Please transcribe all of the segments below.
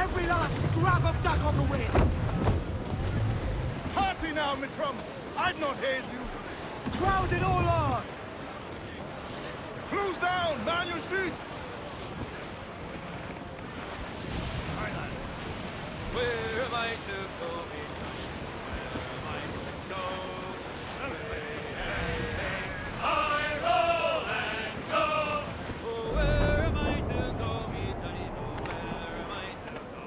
Every last scrap of duck on the wind! Hearty now, my trumps! I'd not haze you! Crowd it all on! Close down! Man your shoots! Where am I to go? Where am I to go? I roll and go. Oh, where am I to go, me Johnny? Oh, where am I to go?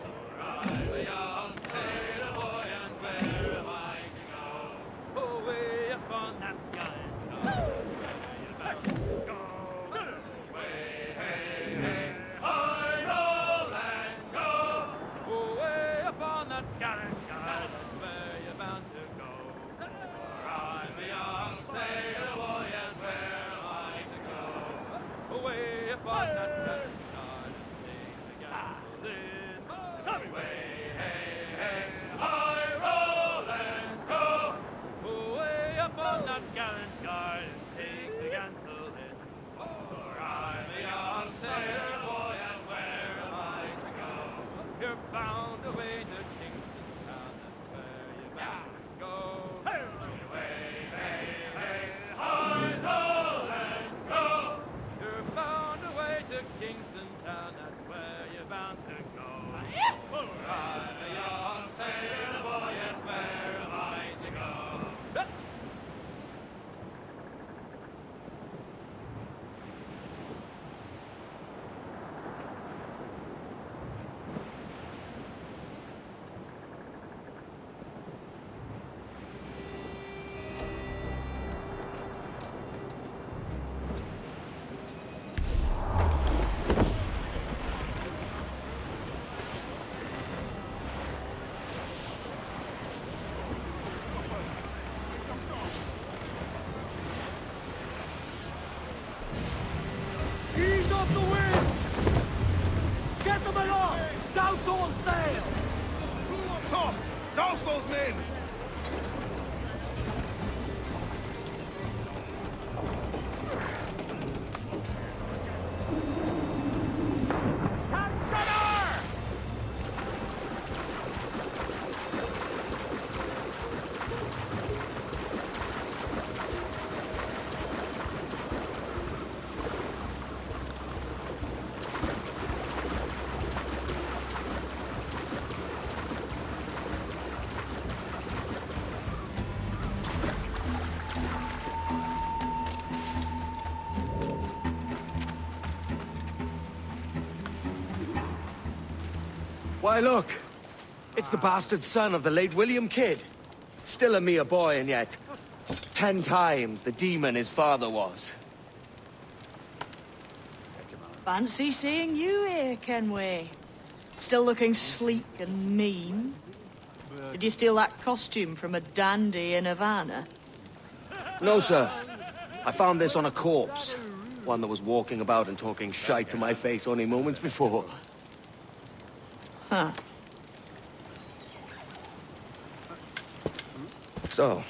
So I'm a young sailor boy, and where am I to go? Oh, way up on that sky. Where you bound to go? Way, hey, hey, I roll and go. Oh, way up on that gallant sky, that's where you're bound to go. For I'm a young sailor boy, and where am I to go? Way up on that gallant sky, take the gamble in. Way, hey, hey, I roll and go. Oh, way up on that gallant sky, take the gamble in. For I'm a young sailor boy, and where am I to go? You're bound away to Kingston town, that's where you're bound to go. Way, hey, hey, I roll and go. You're bound away to Kingston town, that's where you're bound to go. For I'm a young sailor boy, and where am I to go? Ease off the wind! Get them aloft! Douse all sail! Tops! Douse those men! Why, look! It's the bastard son of the late William Kidd. Still a mere boy, and yet 10 times the demon his father was. Fancy seeing you here, Kenway. Still looking sleek and mean. Did you steal that costume from a dandy in Havana? No, sir. I found this on a corpse. One that was walking about and talking shite to my face only moments before. Huh. So,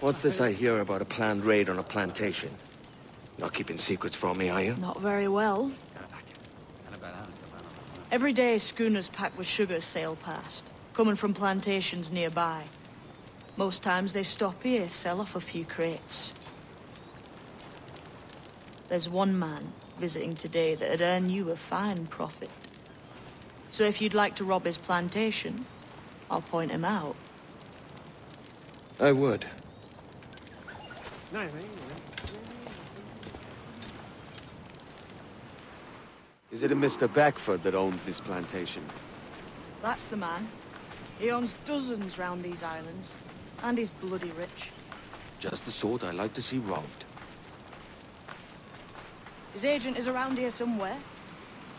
what's this I hear about a planned raid on a plantation? Not keeping secrets from me, are you? Not very well. Every day, schooners packed with sugar sail past, coming from plantations nearby. Most times they stop here, sell off a few crates. There's one man visiting today that'd earn you a fine profit. So if you'd like to rob his plantation, I'll point him out. I would. Is it a Mr. Beckford that owns this plantation? That's the man. He owns dozens round these islands, and he's bloody rich. Just the sort I like to see robbed. His agent is around here somewhere.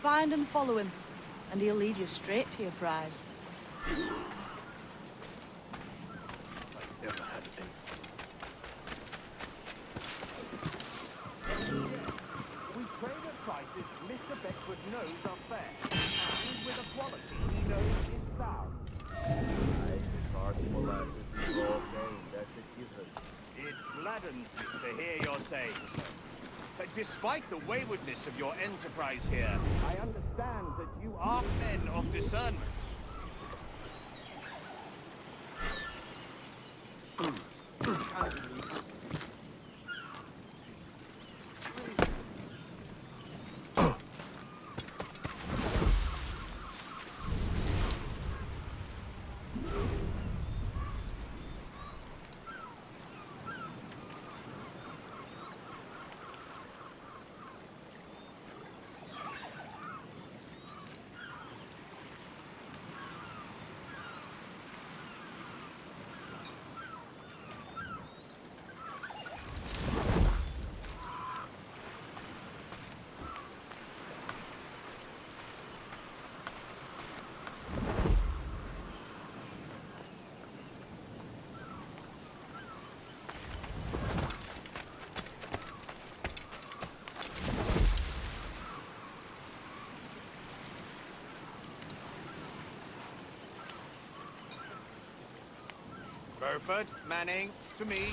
Find and follow him, and he'll lead you straight to your prize. We trade at prices Mr. Beckford knows are fair, and with a quality he knows is sound. It gladdens to hear your saying so. Despite the waywardness of your enterprise here, I understand that you are men of discernment. Burford, Manning, to me.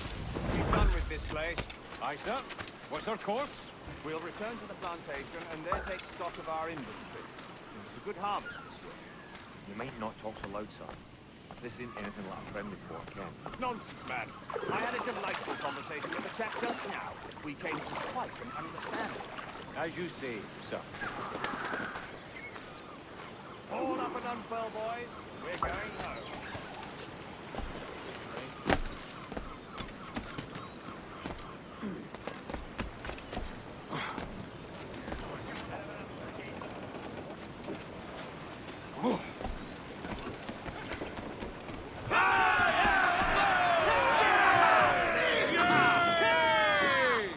We've done with this place. Aye, sir. What's our course? We'll return to the plantation and there take stock of our inventory. It was a good harvest this year. You might not talk so loud, sir. This isn't anything like a friendly port, Ken. Nonsense, man. I had a delightful conversation with the chap just now. We came to quite an understanding. As you say, sir. Hold up and unfurl, boys. We're going home.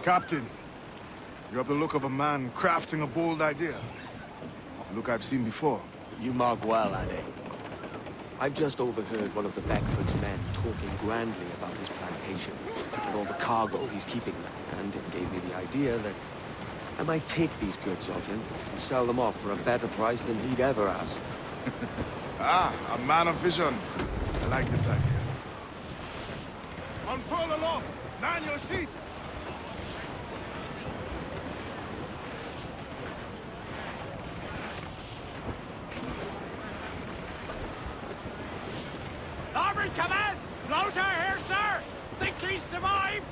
Captain, you have the look of a man crafting a bold idea. A look I've seen before. You mark well, Addy. I've just overheard one of the Beckford's men talking grandly about his plantation and all the cargo he's keeping there, and it gave me the idea that I might take these goods off him and sell them off for a better price than he'd ever ask. Ah, a man of vision. I like this idea. Unfurl aloft! Man your sheets! Larboard command! Floater here, sir! Think he survived?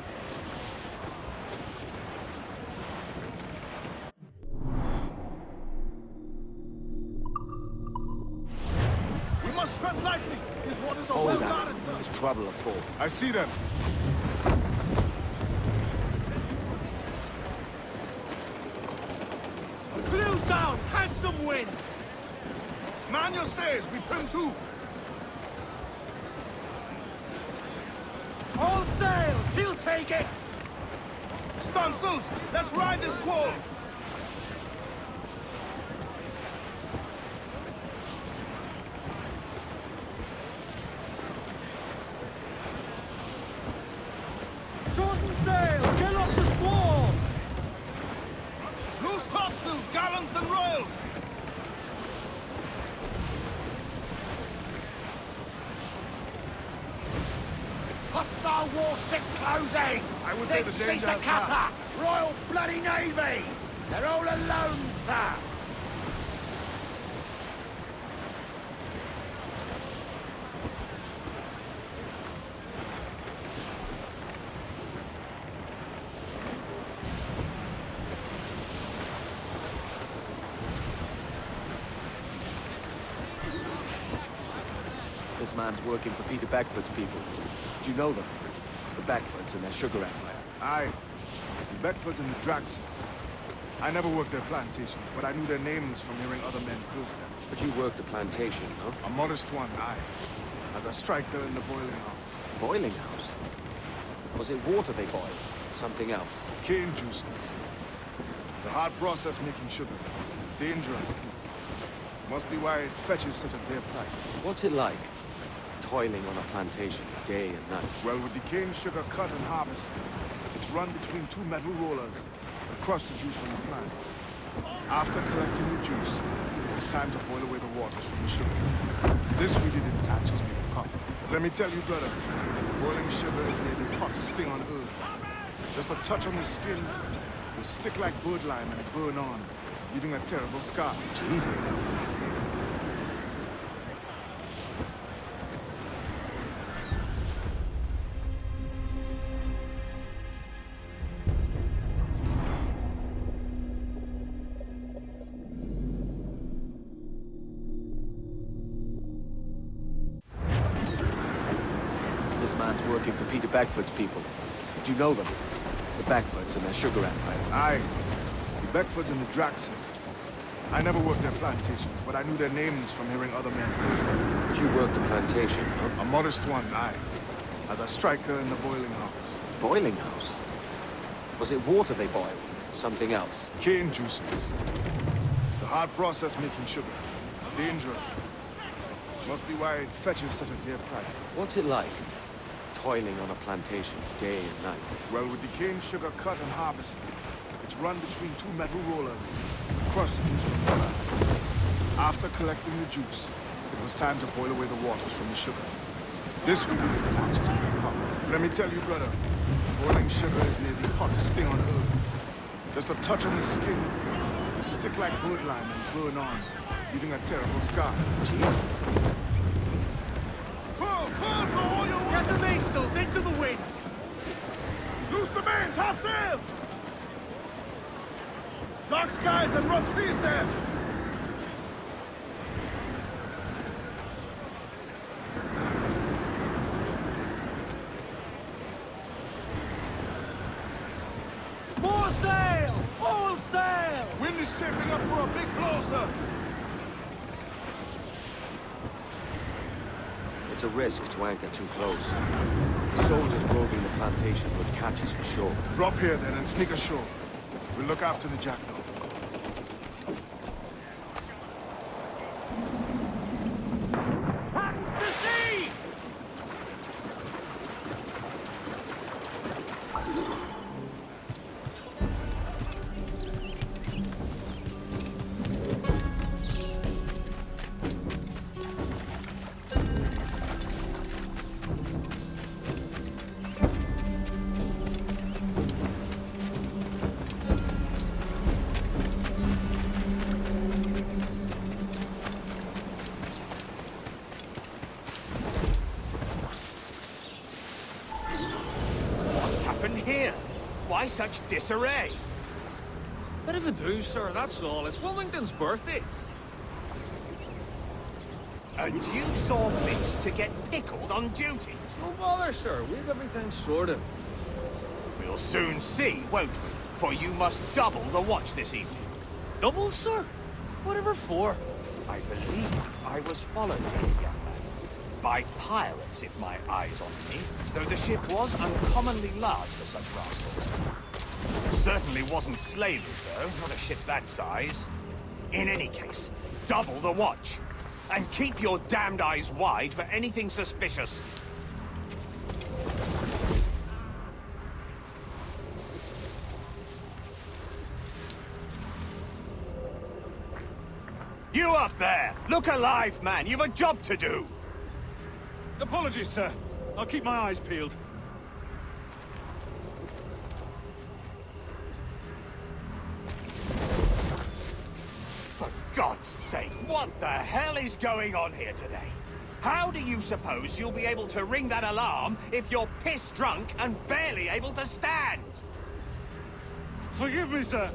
We must tread lightly! These waters are Oh, well that guarded, sir! there's trouble afoot. I see them. Clew's down! Handsome wind! Man your stays, we trim too! All sails! He'll take it! Stunsails, let's ride this squall! Shorten sail! Get off the squall! Loose topsails, gallants and royals! Hostile warship closing! I would say the Big danger Caesar has cutter! passed. Royal Bloody Navy! They're all alone, sir! This man's working for Peter Beckford's people. Do you know them? The Beckfords and their sugar empire. Aye. The Beckfords and the Draxes. I never worked their plantations, but I knew their names from hearing other men curse them. But you worked the plantation, huh? A modest one, aye. As a striker in the boiling house. Boiling house? Was it water they boiled? Or something else? Cane juices. It's a hard process making sugar. Dangerous. Must be why it fetches such a dear price. What's it like? Toiling on a plantation day and night. Well, with the cane sugar cut and harvested, it's run between two metal rollers and crush the juice from the plant. After collecting the juice, it's time to boil away the waters from the sugar. This really detaches me of copper. Let me tell you, brother, boiling sugar is near the hottest thing on earth. Just a touch on the skin, will stick like bird lime and burn on, leaving a terrible scar. Jesus. This man's working for Peter Beckford's people. Do you know them? The Beckfords and their sugar empire. Aye. The Beckfords and the Draxes. I never worked their plantations, but I knew their names from hearing other men praise them. But you worked the plantation, huh? A modest one, aye. As a striker in the boiling house. Boiling house? Was it water they boiled? Something else? Cane juices. The hard process making sugar. Dangerous. Must be why it fetches such a dear price. What's it like? Toiling on a plantation, day and night. Well, with the cane sugar cut and harvested, it's run between two metal rollers, crush the juice from the plant. After collecting the juice, it was time to boil away the waters from the sugar. This will be the touches we've come. Let me tell you, brother, boiling sugar is near the hottest thing on earth. Just a touch on the skin, it'll stick like bird lime and burn on, leaving a terrible scar. Jesus. Full for all your Get the mainsails into the wind! Loose the mains, half sails! Dark skies and rough seas there! More sail! All sail! Wind is shaping up for a big blow, sir! It's a risk to anchor too close. The soldiers roving the plantation would catch us for sure. Drop here then and sneak ashore. We'll look after the jackdaw. To sea! Here? Why such disarray? Bit of a do, sir, that's all. It's Wilmington's birthday. And you saw fit to get pickled on duty? No bother, sir. We've everything sorted. We'll soon see, won't we? For you must double the watch this evening. Double, sir? Whatever for? I believe I was followed here, young man. By pirates, if my eye's on me, though the ship was uncommonly large for such rascals. Certainly wasn't slavers, though, not a ship that size. In any case, double the watch. And keep your damned eyes wide for anything suspicious. You up there! Look alive, man! You've a job to do! Apologies, sir. I'll keep my eyes peeled. For God's sake, what the hell is going on here today? How do you suppose you'll be able to ring that alarm if you're piss-drunk and barely able to stand? Forgive me, sir.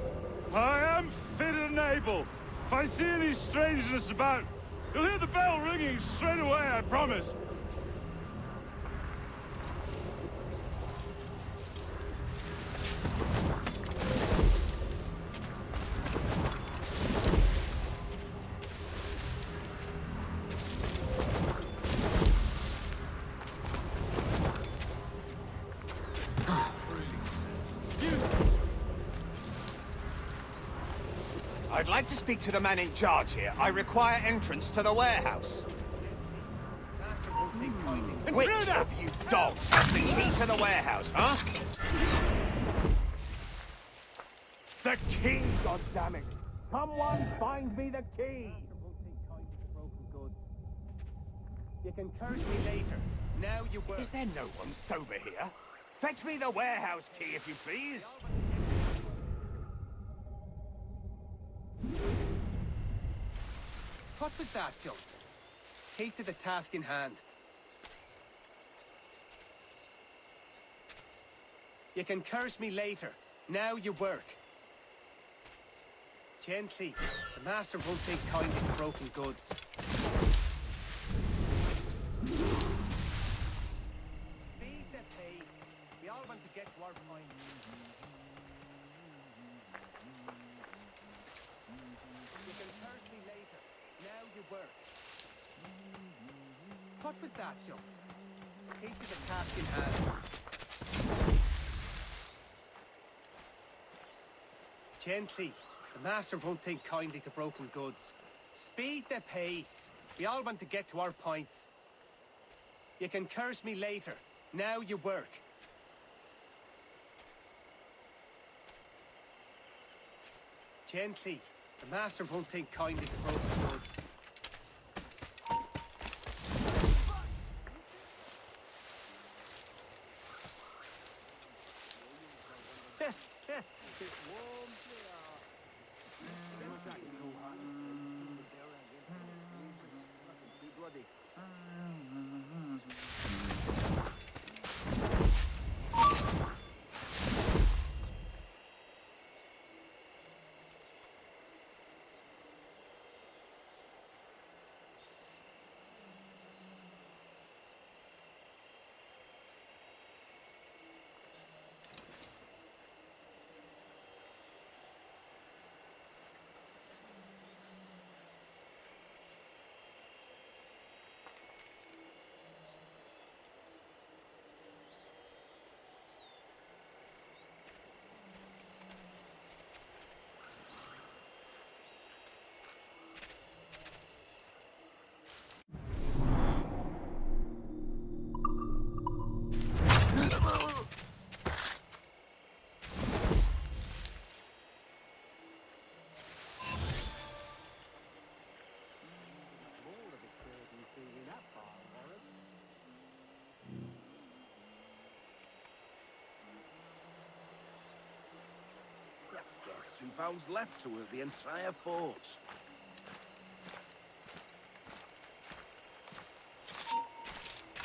I am fit and able. If I see any strangeness about, you'll hear the bell ringing straight away, I promise. I'd like to speak to the man in charge here. I require entrance to the warehouse. Which of you dogs has the key to the warehouse, huh? The key, goddammit! Someone find me the key! You can curse me later. Now you work. Is there no one sober here? Fetch me the warehouse key, if you please. What was that, Jones? Keep to the task in hand. You can curse me later. Now you work. Gently. The master won't take kindly to broken goods. Speed the pace. We all want to get to our point. You can curse me later. Now you work. What was that, Joe? Keep to the task in hand. Gently. The master won't take kindly to broken goods. Speed the pace. We all want to get to our points. You can curse me later. Now you work. Gently. The master won't take kindly to broken goods. There's 2 pounds left to the entire fort.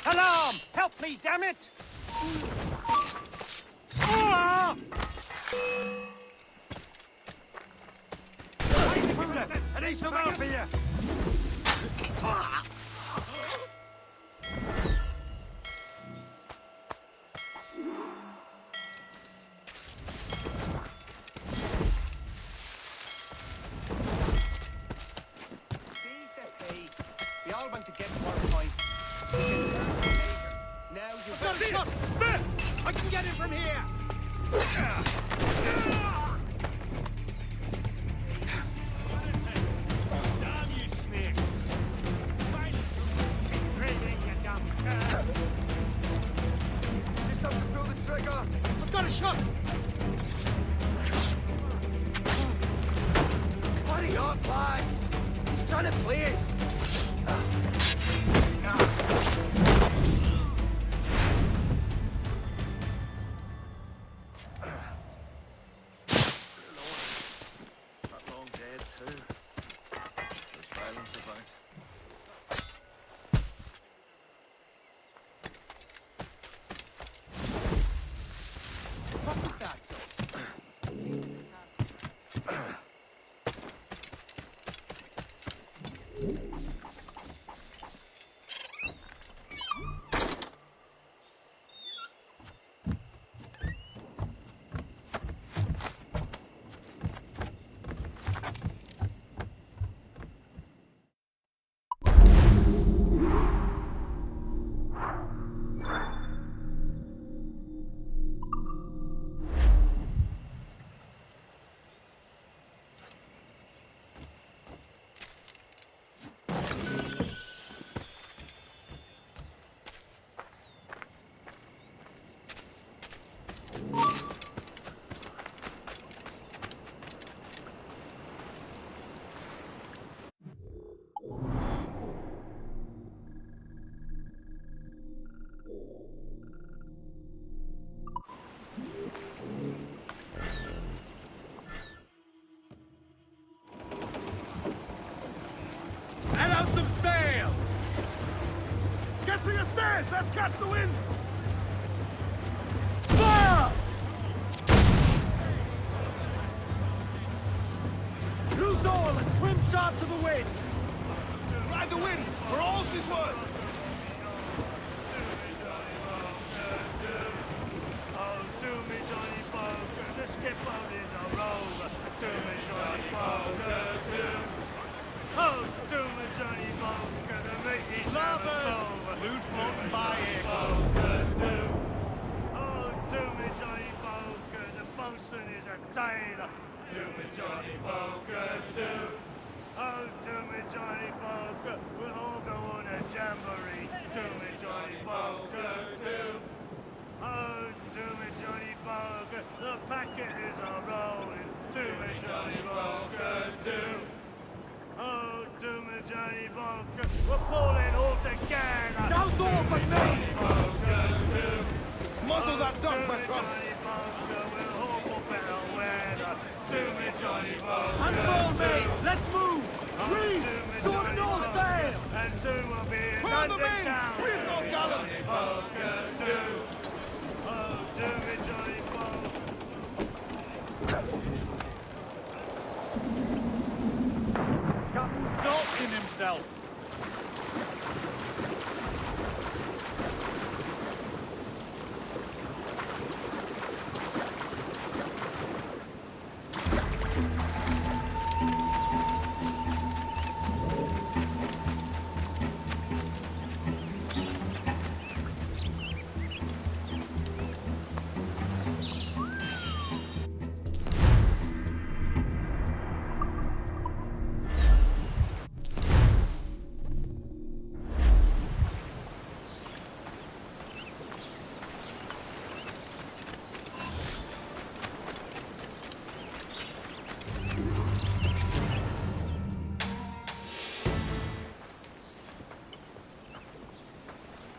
Alarm! Help me, damn it! Ah! I need some help here! We all want to get to our point. Now you've got a shot! I can get it from here! Damn you snakes! Keep trading, you damn cur! Just have to pull the trigger. I've got a shot! Hurry up, lads! He's trying to play us! That long dead too. There's violence about. What was that, Says, let's catch the wind! Fire! Loose all and trim sharp to the wind! Ride the wind, for all she's worth! Oh, do me Johnny Poker, the skipper is a rover. Do me Johnny Poker, do. Oh, do me Johnny Poker, the meat is never sober. Loot floating by here. Poker, do. Oh, do me Johnny Poker, the bosun is a tailor. Do me Johnny Poker, do. Oh, do me Johnny Poker, we'll all go on a jamboree. Do me Johnny Poker, do. Oh, do me Johnny Poker, the packet is a rolling. Do me Johnny Poker, do. Oh, do me Johnny Poker, we're pulling all together. Douse off at me! Poker, do. Muzzle that duck, my trunks! Johnny Poker, we'll hope for better weather. Do me Johnny Poker, Handball, mates! Let's move! Three! Sword and all sail! and soon we'll be in Pull the London mains! town. Breathe those gallons! Poker, do. Oh, do me Johnny Poker. Captain Dalton himself!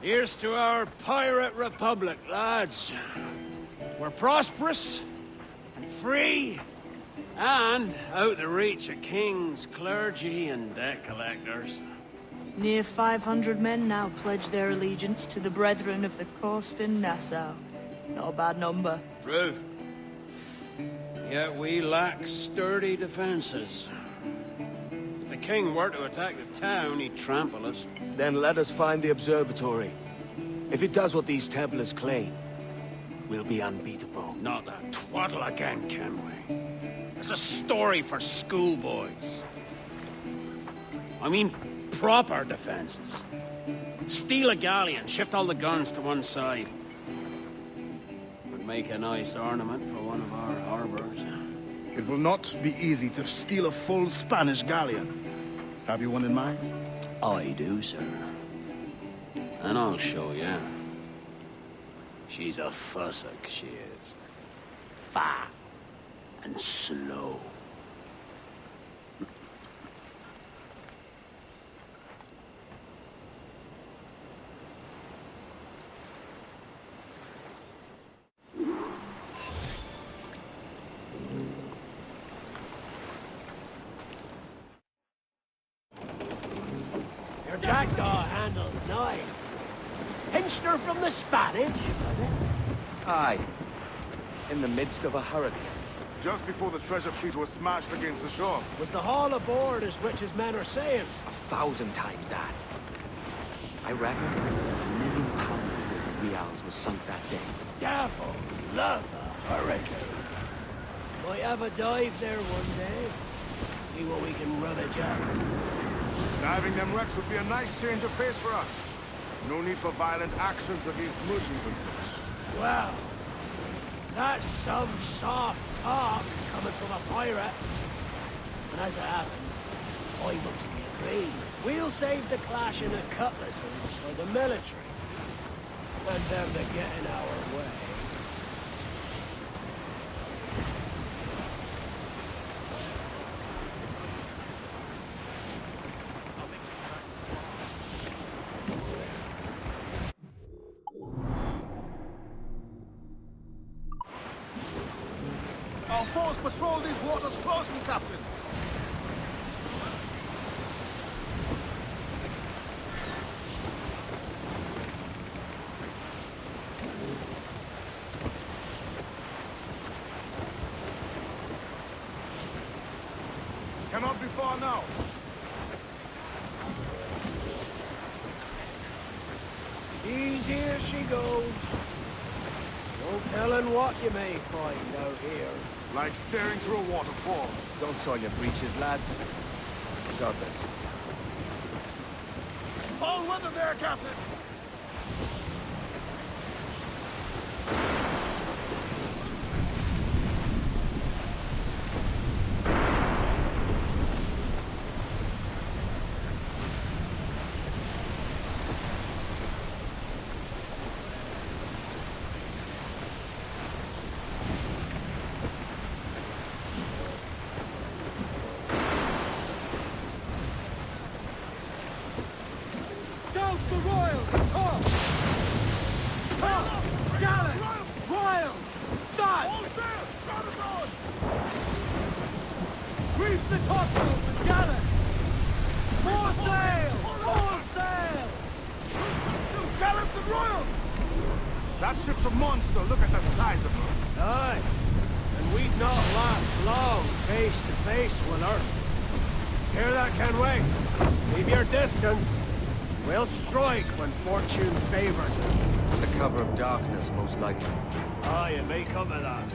Here's to our pirate republic, lads. We're prosperous, and free, and out the reach of kings, clergy, and debt collectors. Near 500 men now pledge their allegiance to the Brethren of the Coast in Nassau. Not a bad number. Truth. Yet we lack sturdy defenses. If the king were to attack the town, he'd trample us. Then let us find the observatory. If it does what these Templars claim, we'll be unbeatable. Not that twaddle again, can we? It's a story for schoolboys. I mean, proper defenses. Steal a galleon, shift all the guns to one side. Would make a nice ornament for one of our harbors. It will not be easy to steal a full Spanish galleon. Have you one in mind? I do, sir. And I'll show you. She's a fussock, she is. Fat and slow. Your jackdaw handles nice. Pinched her from the Spanish, was it? Aye. In the midst of a hurricane. Just before the treasure fleet was smashed against the shore. Was the haul aboard as rich as men are saying? 1,000 times that. I reckon £1 million worth of reals was sunk that day. Devil love a hurricane. Might have a dive there one day. See what we can rummage up. Diving them wrecks would be a nice change of pace for us. No need for violent actions against merchants and such. Well, that's some soft talk coming from a pirate. And as it happens, I mostly agree. We'll save the clashing of cutlasses for the military. And them to get in our way. Our force patrol these waters closely, Captain. Cannot be far now. Easy as she goes. No telling what you may find out here. Like staring through a waterfall. Don't soil your breeches, lads. Got this. All weather there, Captain! Douse the royals! Top! Top! Gallant! Royal! Done! All sail! Got it on! Reef the topsails and gallant! More sail! All sail! Gallants and royals! That ship's a monster. Look at the size of her. Aye. And we'd not last long face to face with her. Hear that, Kenway? Keep your distance. We'll strike when fortune favors it. Under cover of darkness, most likely. Aye, it may come to that.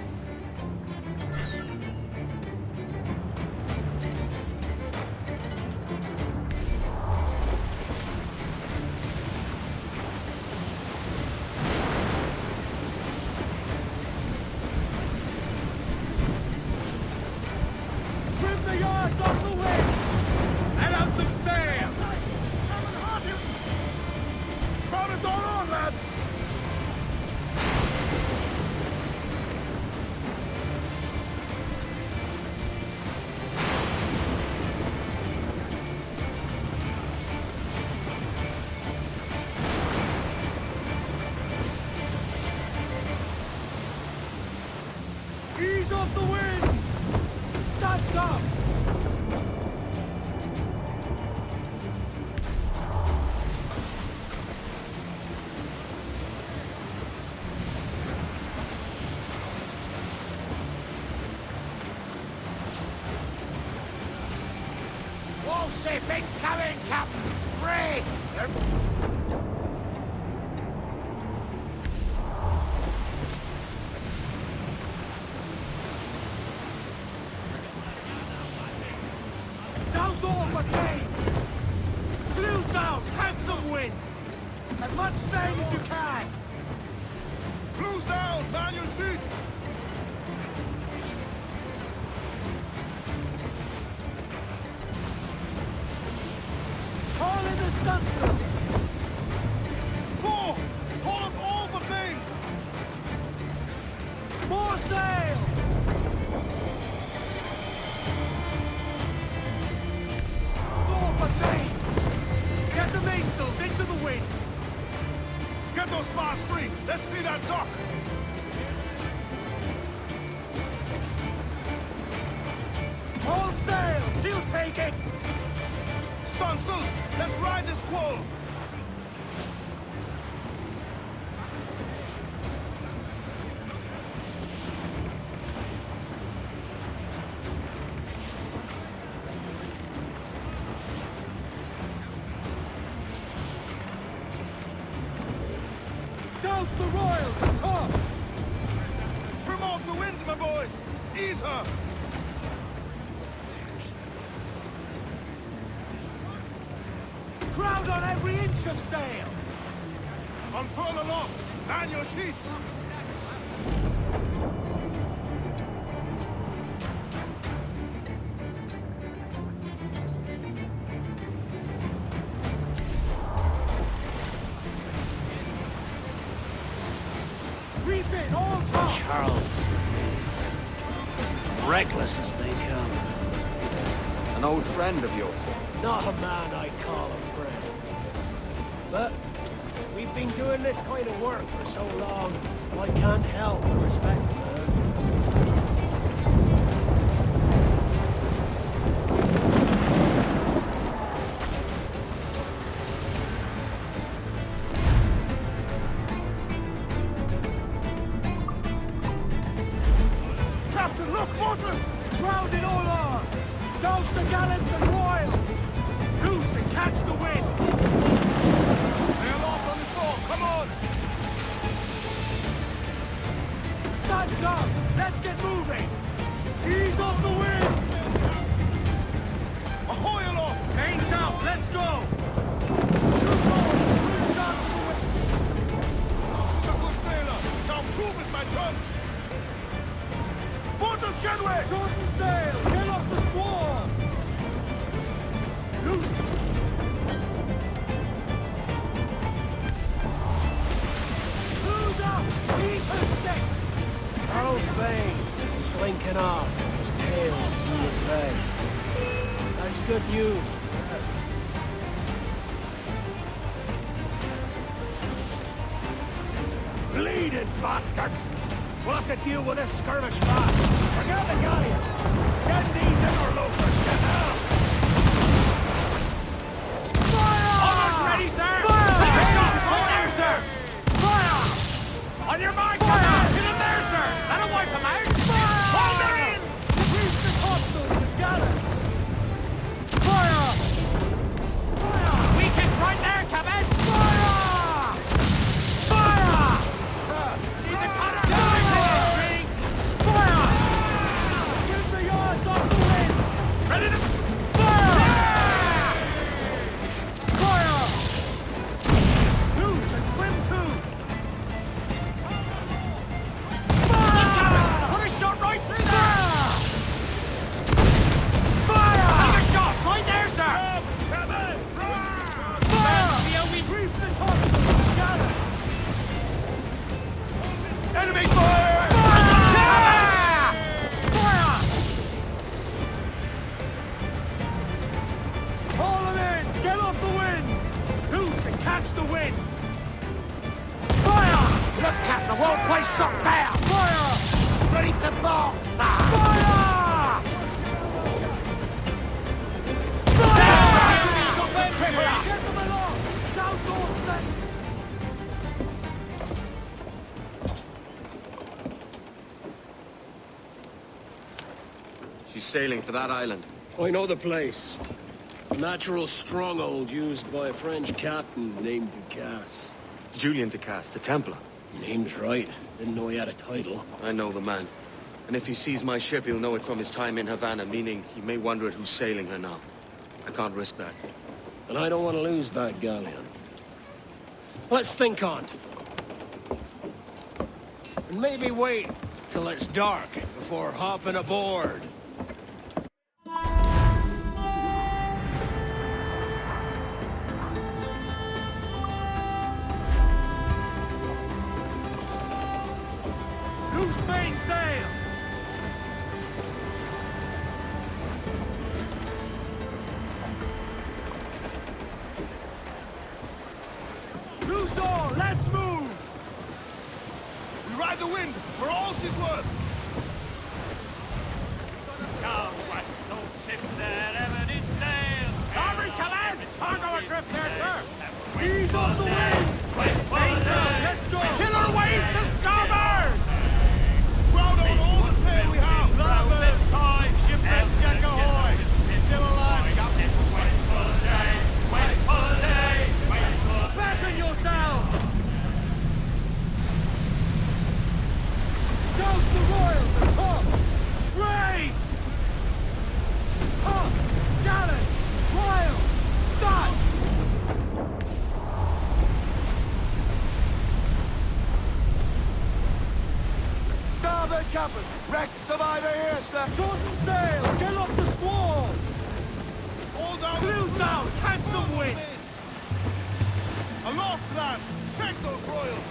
Trim the yards off the wind! And out some sail! Crowd it on, lads! Ease off the wind! Stands up! Wall ship incoming, Captain! Free! Douse all but main! Clews down! Catch some wind! As much sail as you can! Close down! Man your sheets! Haul in the stunsail! Pull! Haul up all but main! More sail! All but main! Get the mainsails into the wind! Get those spars free! Let's see that dock! All sail! She'll take it! Stunsails! Let's ride this squall! Douse the royals and tops! Trim off the wind, my boys! Ease her! Crowd on every inch of sail! Unfurl aloft! Man your sheets! Reef in all tops! Charles. Reckless as they come. An old friend of yours. Not a man I'd call a friend. But we've been doing this kind of work for so long, I can't help but respect the man. Captain, look, mortars! Round in all arms! Douse the good news. Bleeding bastards! We'll have to deal with this skirmish fast. Forget the galleon. Send these interlopers to hell. Fire! Almost ready, sir! Fire! Take a shot! Right there, sir! Fire! On your mark, come on! Hit him there, sir! That'll wipe him out! Hold her in! Reach the topsails and gather. Fire! Fire! Weakest right there, Captain! Fire! Fire! She's a cutter! Fire! Give the yards off the wind! Ready to... Fire! Fire! Loose and swim to! Put a shot right through there! Fire! Take a shot! Right there, sir! Fire! Reef the topsails and gather. Enemy fire! Fire! Haul them in! Get off the wind! Loose and catch the wind! Fire! Look, Captain, the whole place shot down! Fire! Ready to box, sir! Fire! Get them along! Down all set! She's sailing for that island. I know the place. A natural stronghold used by a French captain named Ducasse. Julian Ducasse, the Templar. Name's right. Didn't know he had a title. I know the man. And if he sees my ship, he'll know it from his time in Havana, meaning he may wonder at who's sailing her now. I can't risk that. And I don't want to lose that galleon. Let's think on it. And maybe wait till it's dark before hopping aboard. Loose mainsails! Loose all, let's move! We ride the wind for all she's worth! Come, west, old ship that ever did sail. Starboard, come out! Cargo adrift there, sir! Ease off the wind! Let's go! Killer wave to starboard! Crowd on all the sail we have! Larboard time, Shipwreck Jack ahoy! Still alive! Wait for day, wait for day, wait for Fasten yourselves! Douse the royals and tops! Raise! Tops! Gallant! Royals! Dutch! Starboard captain! Wreck survivor here, sir! Shorten sail! Get off the squall! All down! Clews down! Catch some wind! Aloft, lads! Check those royals!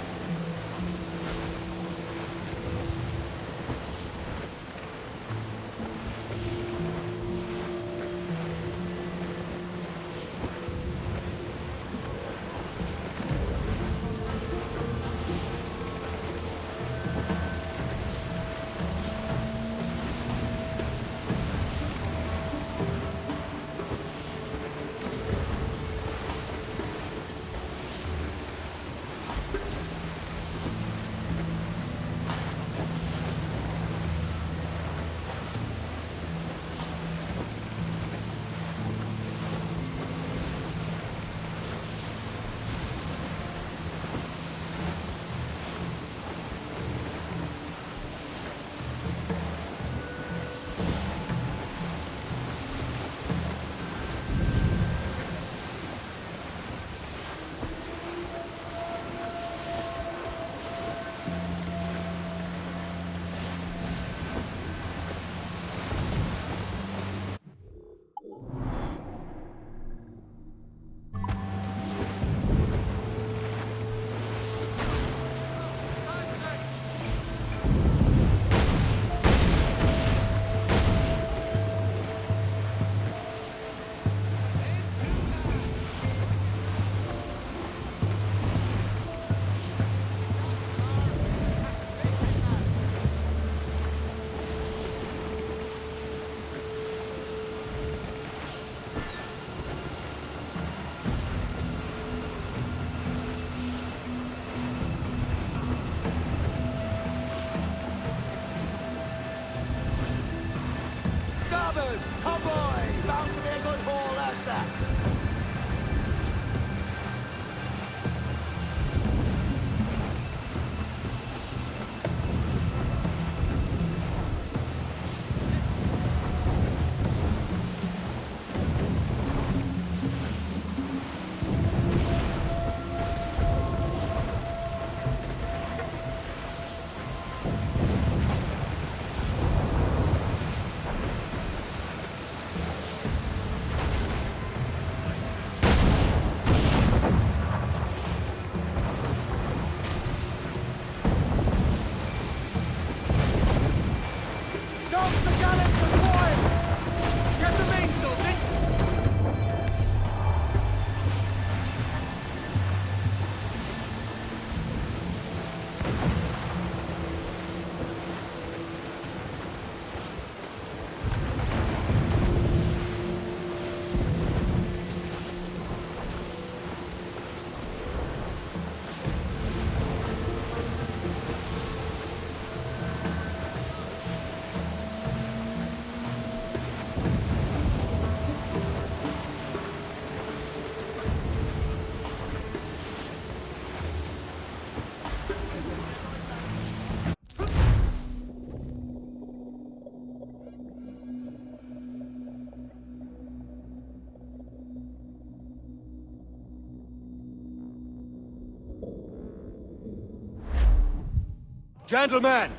Gentlemen,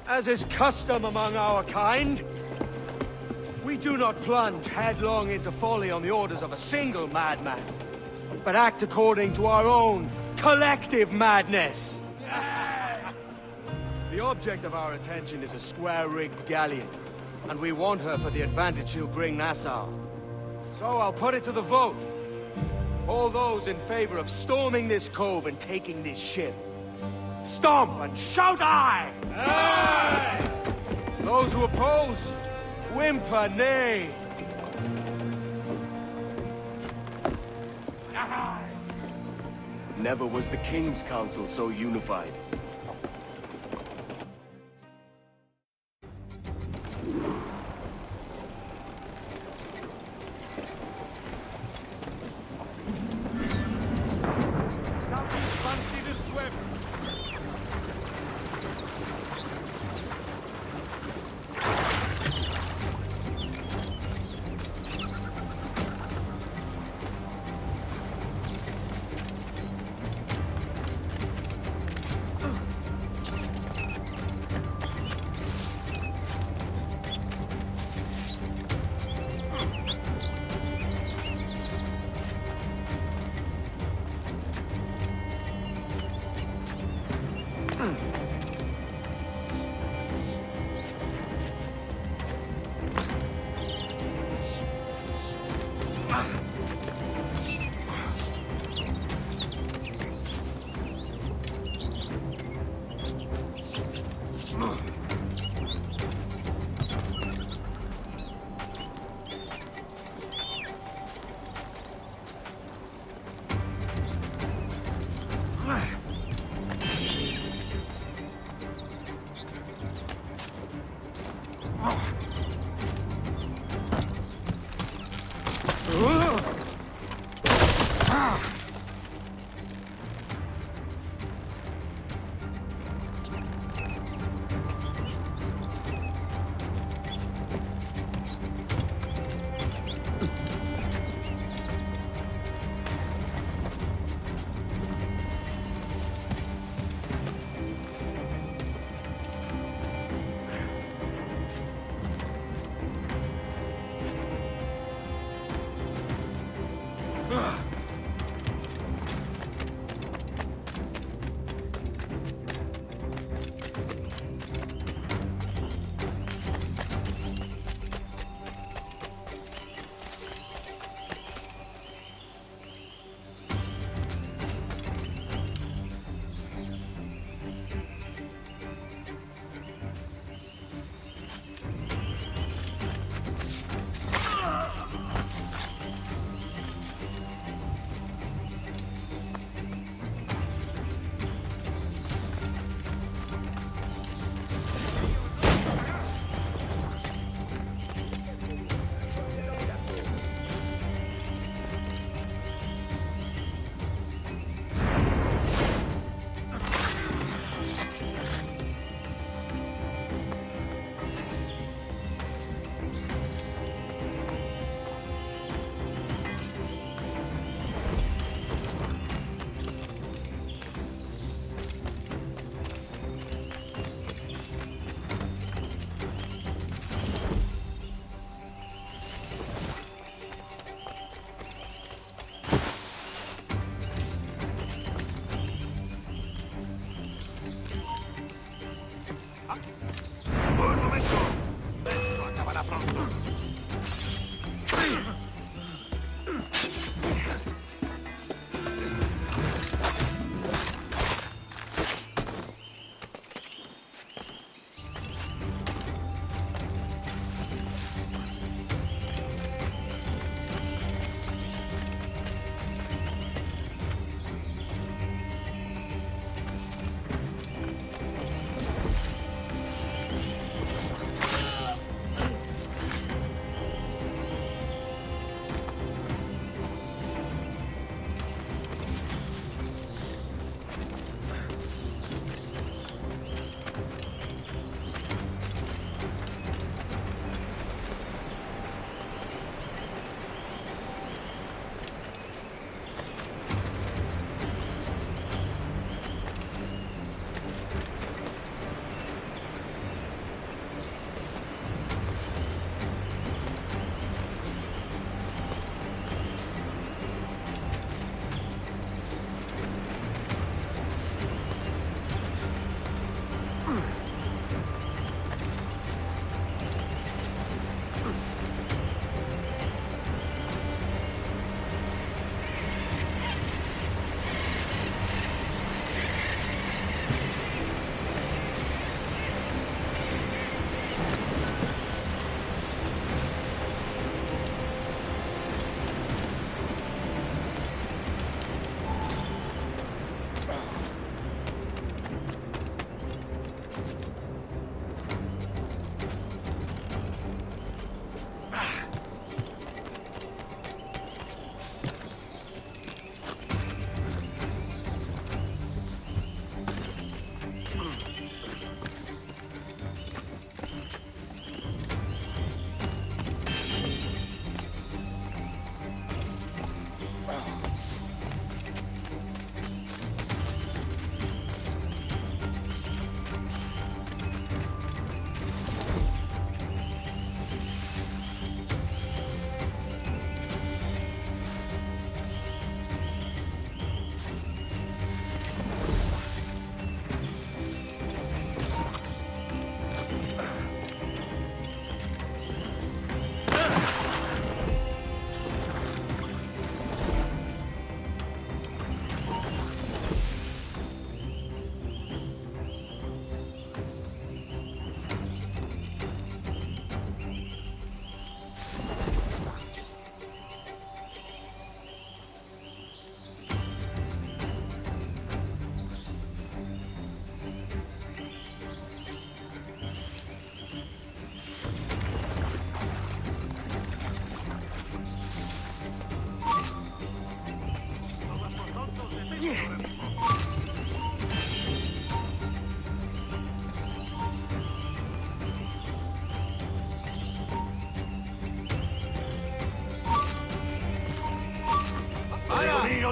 as is custom among our kind, we do not plunge headlong into folly on the orders of a single madman, but act according to our own collective madness. The object of our attention is a square-rigged galleon, and we want her for the advantage she'll bring Nassau. So I'll put it to the vote. All those in favor of storming this cove and taking this ship, stomp and shout aye! Aye! Those who oppose, whimper nay. Never was the King's Council so unified. Fancy to swim.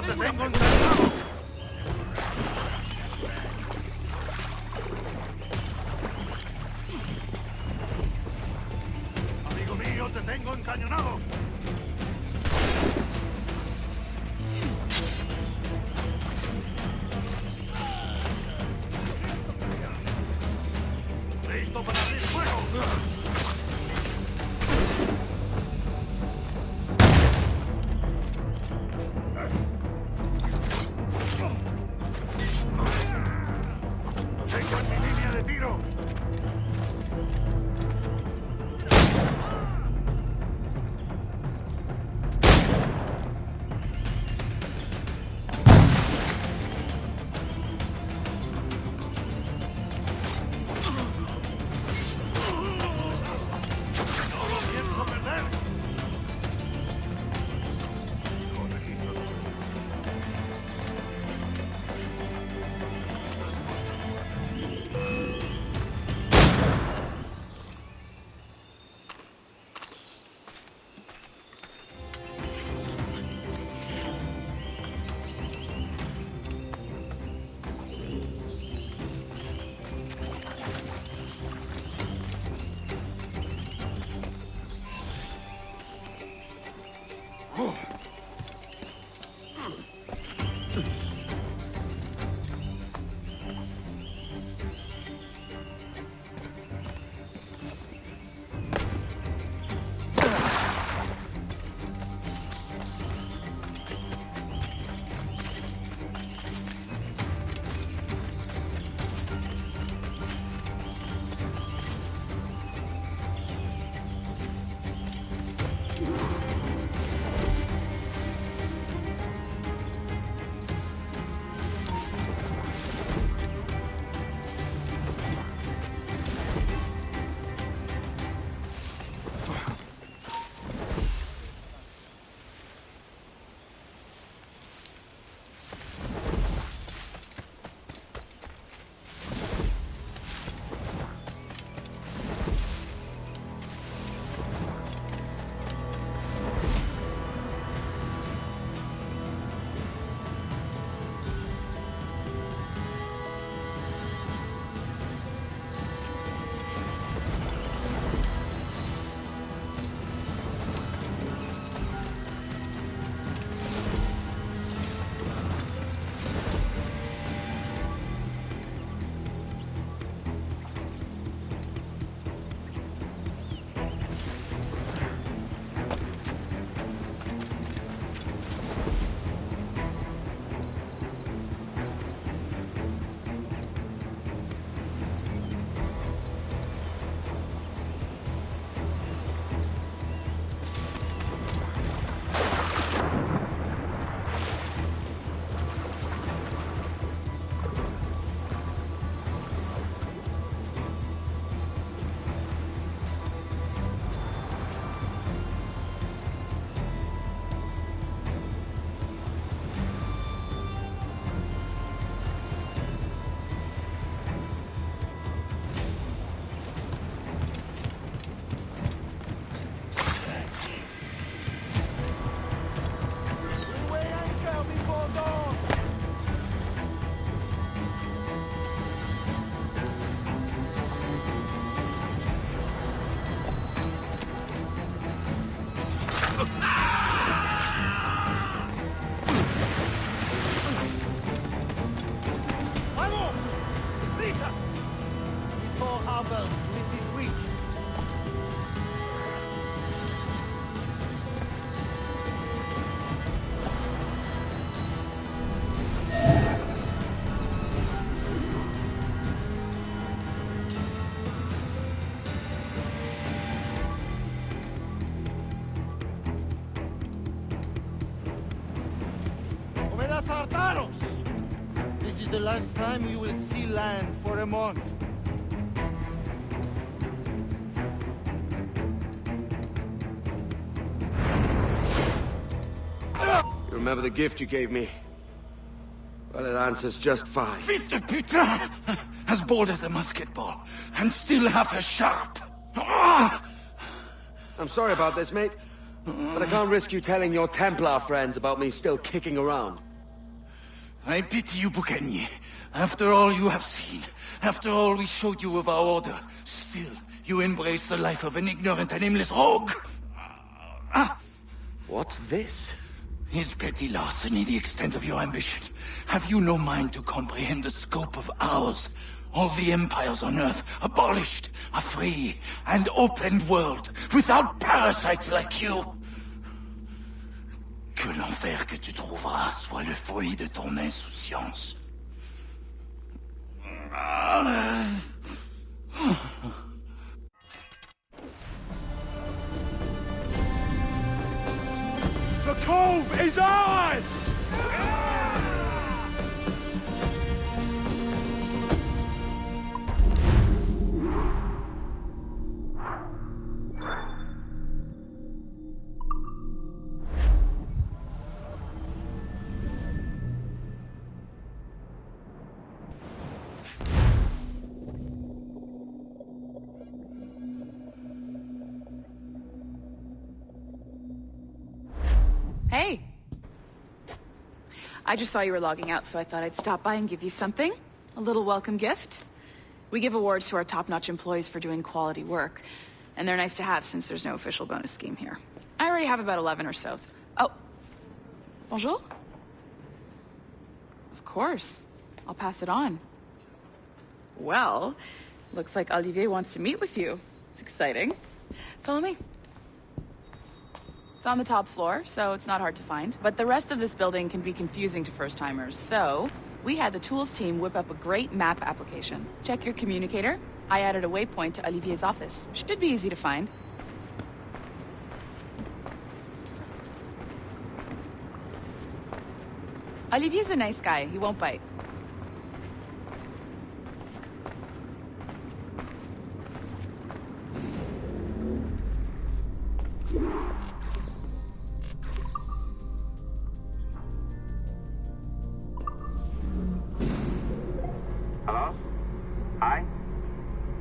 mío, te tengo encañonado. Amigo mío, te tengo encañonado. ¡Listo para abrir fuego! ¡Lo tengo en mi línea de tiro! This is the last time you will see land for a month. You remember the gift you gave me? Well, it answers just fine. Fils de putain! As bold as a musket ball, and still half as sharp. Ah! I'm sorry about this, mate. But I can't risk you telling your Templar friends about me still kicking around. I pity you, Boucanier. After all you have seen, after all we showed you of our order, still you embrace the life of an ignorant and aimless rogue. What's this? Is petty larceny the extent of your ambition? Have you no mind to comprehend the scope of ours? All the empires on Earth abolished, a free and open world, without parasites like you. Que l'enfer que tu trouveras soit le fruit de ton insouciance. The cove is ours! Hey. I just saw you were logging out, so I thought I'd stop by and give you something. A little welcome gift. We give awards to our top-notch employees for doing quality work, and they're nice to have since there's no official bonus scheme here. I already have about 11 or so. Oh. Bonjour? Of course. I'll pass it on. Well, looks like Olivier wants to meet with you. It's exciting. Follow me. It's on the top floor, so it's not hard to find. But the rest of this building can be confusing to first-timers, so we had the tools team whip up a great map application. Check your communicator. I added a waypoint to Olivier's office. Should be easy to find. Olivier's a nice guy. He won't bite. Hello? Hi?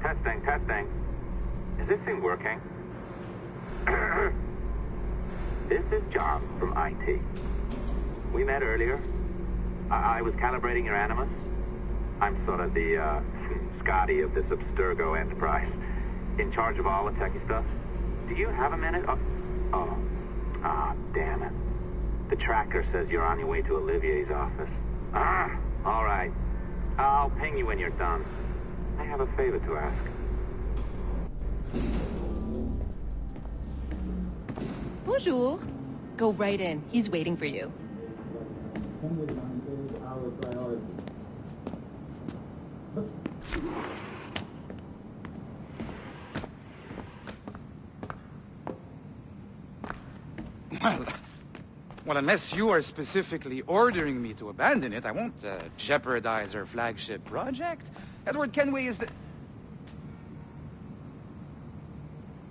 Testing, testing. Is this thing working? This is John from IT. We met earlier. I was calibrating your Animus. I'm sort of the, Scotty of this Abstergo enterprise. In charge of all the techie stuff. Do you have a minute? Damn it. The tracker says you're on your way to Olivier's office. All right. I'll ping you when you're done. I have a favor to ask. Bonjour. Go right in. He's waiting for you. Well, unless you are specifically ordering me to abandon it, I won't jeopardize our flagship project. Edward Kenway is the...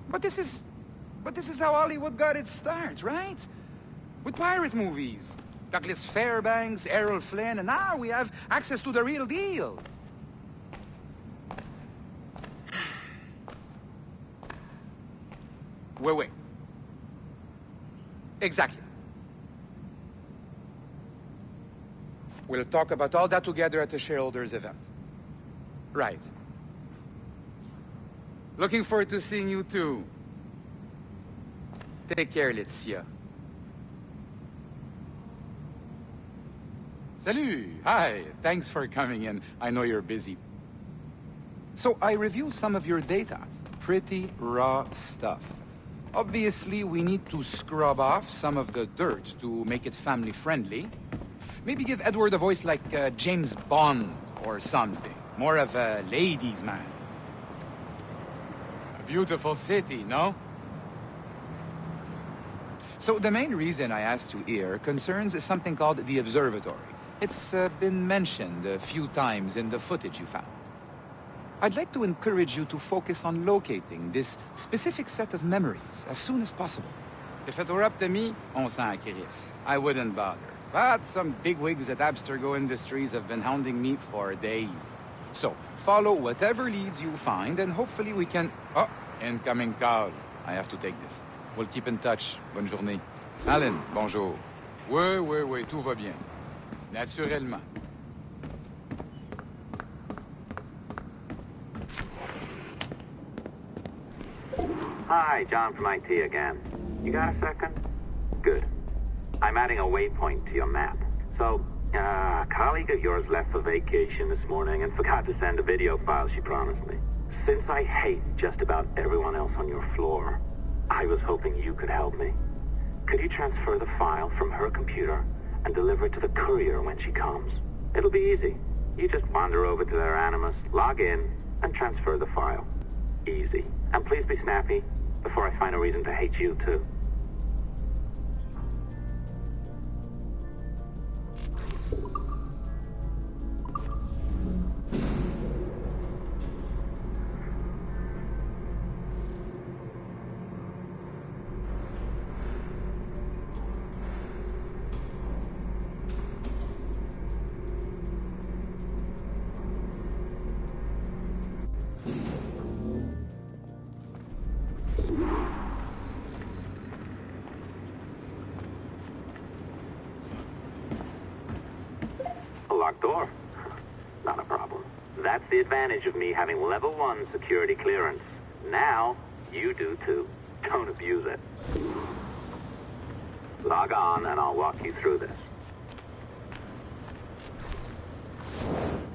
But this is how Hollywood got its start, right? With pirate movies. Douglas Fairbanks, Errol Flynn, and now we have access to the real deal. Wait. Exactly. We'll talk about all that together at the shareholders event. Right. Looking forward to seeing you too. Take care, Laetitia. Salut! Hi! Thanks for coming in. I know you're busy. So I reviewed some of your data. Pretty raw stuff. Obviously, we need to scrub off some of the dirt to make it family-friendly. Maybe give Edward a voice like James Bond or something. More of a ladies' man. A beautiful city, no? So the main reason I asked you here concerns something called the Observatory. It's been mentioned a few times in the footage you found. I'd like to encourage you to focus on locating this specific set of memories as soon as possible. If it were up to me, on s'en crisse. I wouldn't bother. But some bigwigs at Abstergo Industries have been hounding me for days. So, follow whatever leads you find, and hopefully we can... Oh, incoming call. I have to take this. We'll keep in touch. Bonne journée. Alan, bonjour. Oui, tout va bien. Naturellement. Hi, John from IT again. You got a second? Good. I'm adding a waypoint to your map. So, a colleague of yours left for vacation this morning and forgot to send a video file she promised me. Since I hate just about everyone else on your floor, I was hoping you could help me. Could you transfer the file from her computer and deliver it to the courier when she comes? It'll be easy. You just wander over to their Animus, log in, and transfer the file. Easy. And please be snappy before I find a reason to hate you, too. A locked door? Not a problem. That's the advantage of me having level 1 security clearance. Now, you do too. Don't abuse it. Log on and I'll walk you through this.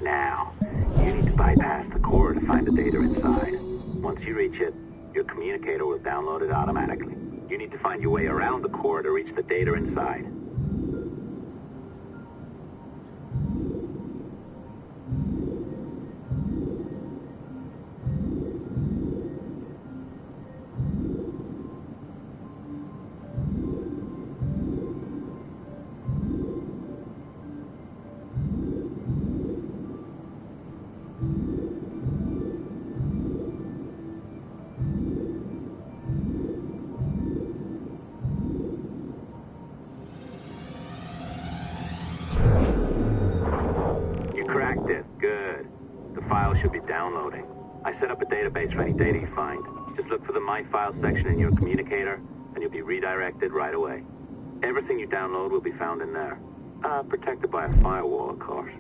Now, you need to bypass the core to find the data inside. Once you reach it, your communicator will download it automatically. You need to find your way around the core to reach the data inside. Cracked it. Good. The file should be downloading. I set up a database for any data you find. Just look for the My Files section in your communicator, and you'll be redirected right away. Everything you download will be found in there. Protected by a firewall, of course.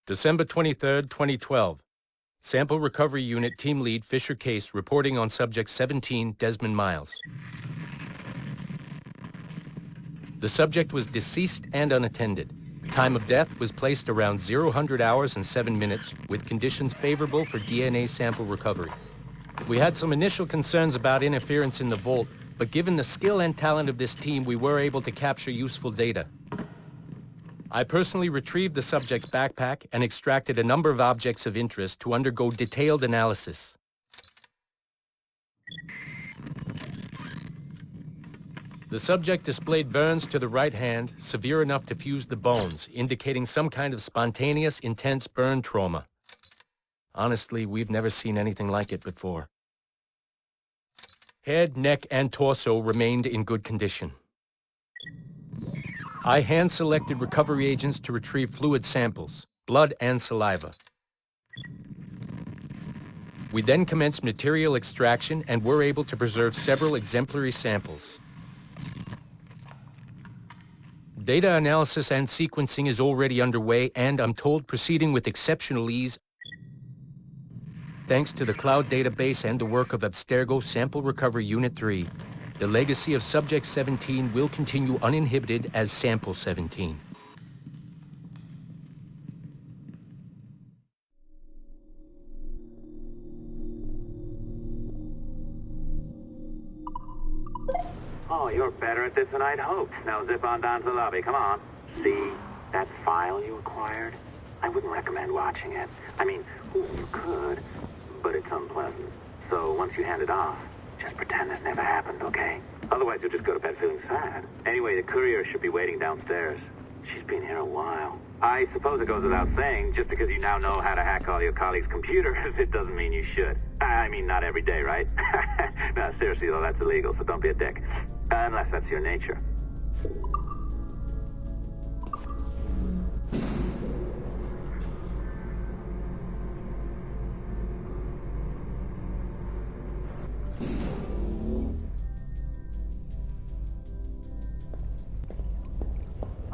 December 23rd, 2012. Sample Recovery Unit Team Lead Fisher Case reporting on Subject 17, Desmond Miles. The subject was deceased and unattended. Time of death was placed around 00 hours and 7 minutes, with conditions favorable for DNA sample recovery. We had some initial concerns about interference in the vault, but given the skill and talent of this team, we were able to capture useful data. I personally retrieved the subject's backpack and extracted a number of objects of interest to undergo detailed analysis. The subject displayed burns to the right hand, severe enough to fuse the bones, indicating some kind of spontaneous, intense burn trauma. Honestly, we've never seen anything like it before. Head, neck, and torso remained in good condition. I hand-selected recovery agents to retrieve fluid samples, blood and saliva. We then commenced material extraction and were able to preserve several exemplary samples. Data analysis and sequencing is already underway, and I'm told proceeding with exceptional ease thanks to the cloud database and the work of Abstergo Sample Recovery Unit 3. The legacy of Subject 17 will continue uninhibited as Sample 17. Oh, you're better at this than I'd hoped. Now zip on down to the lobby. Come on. See that file you acquired? I wouldn't recommend watching it. I mean, you could, but it's unpleasant. So once you hand it off, just pretend this never happened, okay? Otherwise you'll just go to bed feeling sad. Anyway, the courier should be waiting downstairs. She's been here a while. I suppose it goes without saying, just because you now know how to hack all your colleagues' computers, it doesn't mean you should. I mean, not every day, right? No, seriously though, that's illegal, so don't be a dick. Unless that's your nature.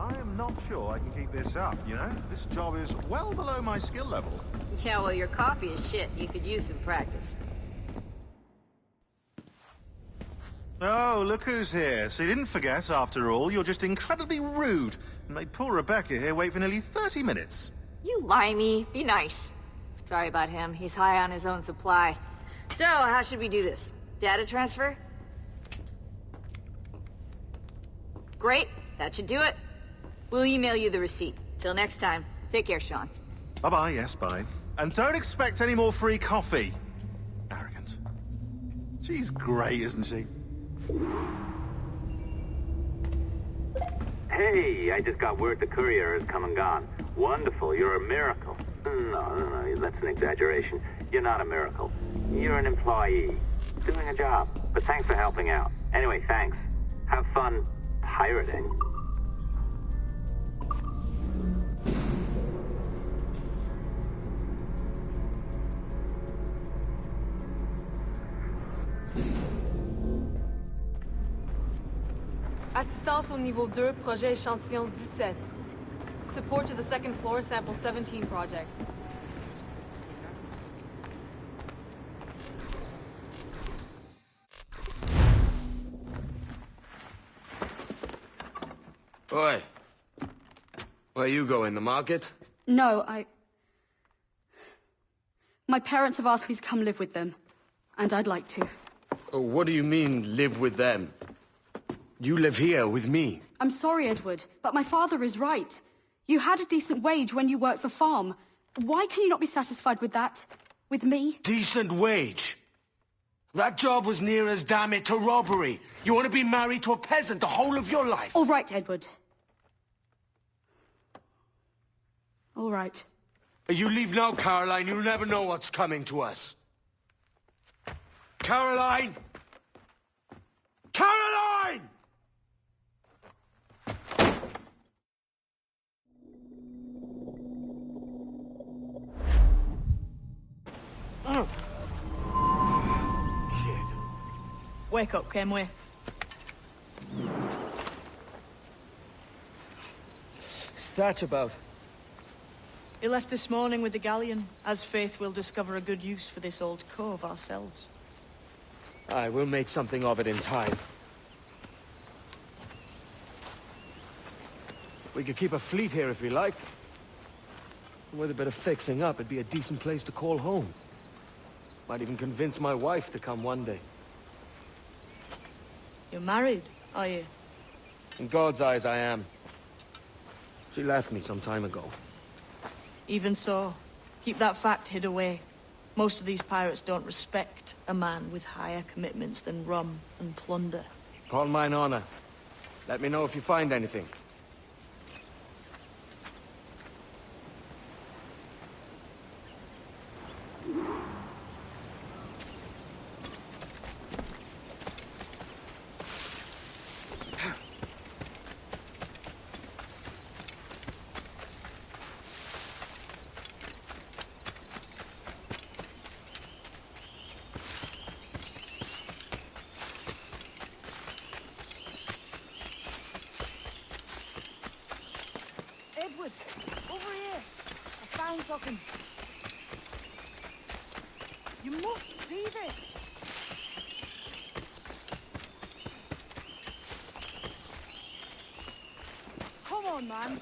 I am not sure I can keep this up, you know? This job is well below my skill level. Yeah, well, your coffee is shit. You could use some practice. Oh, look who's here. So you didn't forget, after all, you're just incredibly rude and made poor Rebecca here wait for nearly 30 minutes. You limey. Be nice. Sorry about him. He's high on his own supply. So, how should we do this? Data transfer? Great. That should do it. We'll email you the receipt. Till next time. Take care, Sean. Bye-bye, yes, bye. And don't expect any more free coffee. Arrogant. She's great, isn't she? Hey, I just got word the courier has come and gone. Wonderful, you're a miracle. No, that's an exaggeration. You're not a miracle. You're an employee, doing a job. But thanks for helping out. Anyway, thanks. Have fun pirating. Assistance au niveau 2, projet échantillon 17. Support to the second floor, sample 17 project. Oi. Where you going, the market? No, my parents have asked me to come live with them, and I'd like to. Oh, what do you mean, live with them? You live here with me. I'm sorry, Edward, but my father is right. You had a decent wage when you worked the farm. Why can you not be satisfied with that? With me? Decent wage? That job was near as damn it to robbery. You want to be married to a peasant the whole of your life? All right, Edward. All right. You leave now, Caroline. You'll never know what's coming to us. Caroline! Caroline! Wake up, Kenway. What's that about? He left this morning with the galleon. As faith, we'll discover a good use for this old cove ourselves. Aye, we'll make something of it in time. We could keep a fleet here if we liked. With a bit of fixing up, it'd be a decent place to call home. Might even convince my wife to come one day. You're married, are you? In God's eyes, I am. She left me some time ago. Even so, keep that fact hid away. Most of these pirates don't respect a man with higher commitments than rum and plunder. Call mine honor. Let me know if you find anything. Edward, over here. I found something. You must see this. Come on, man.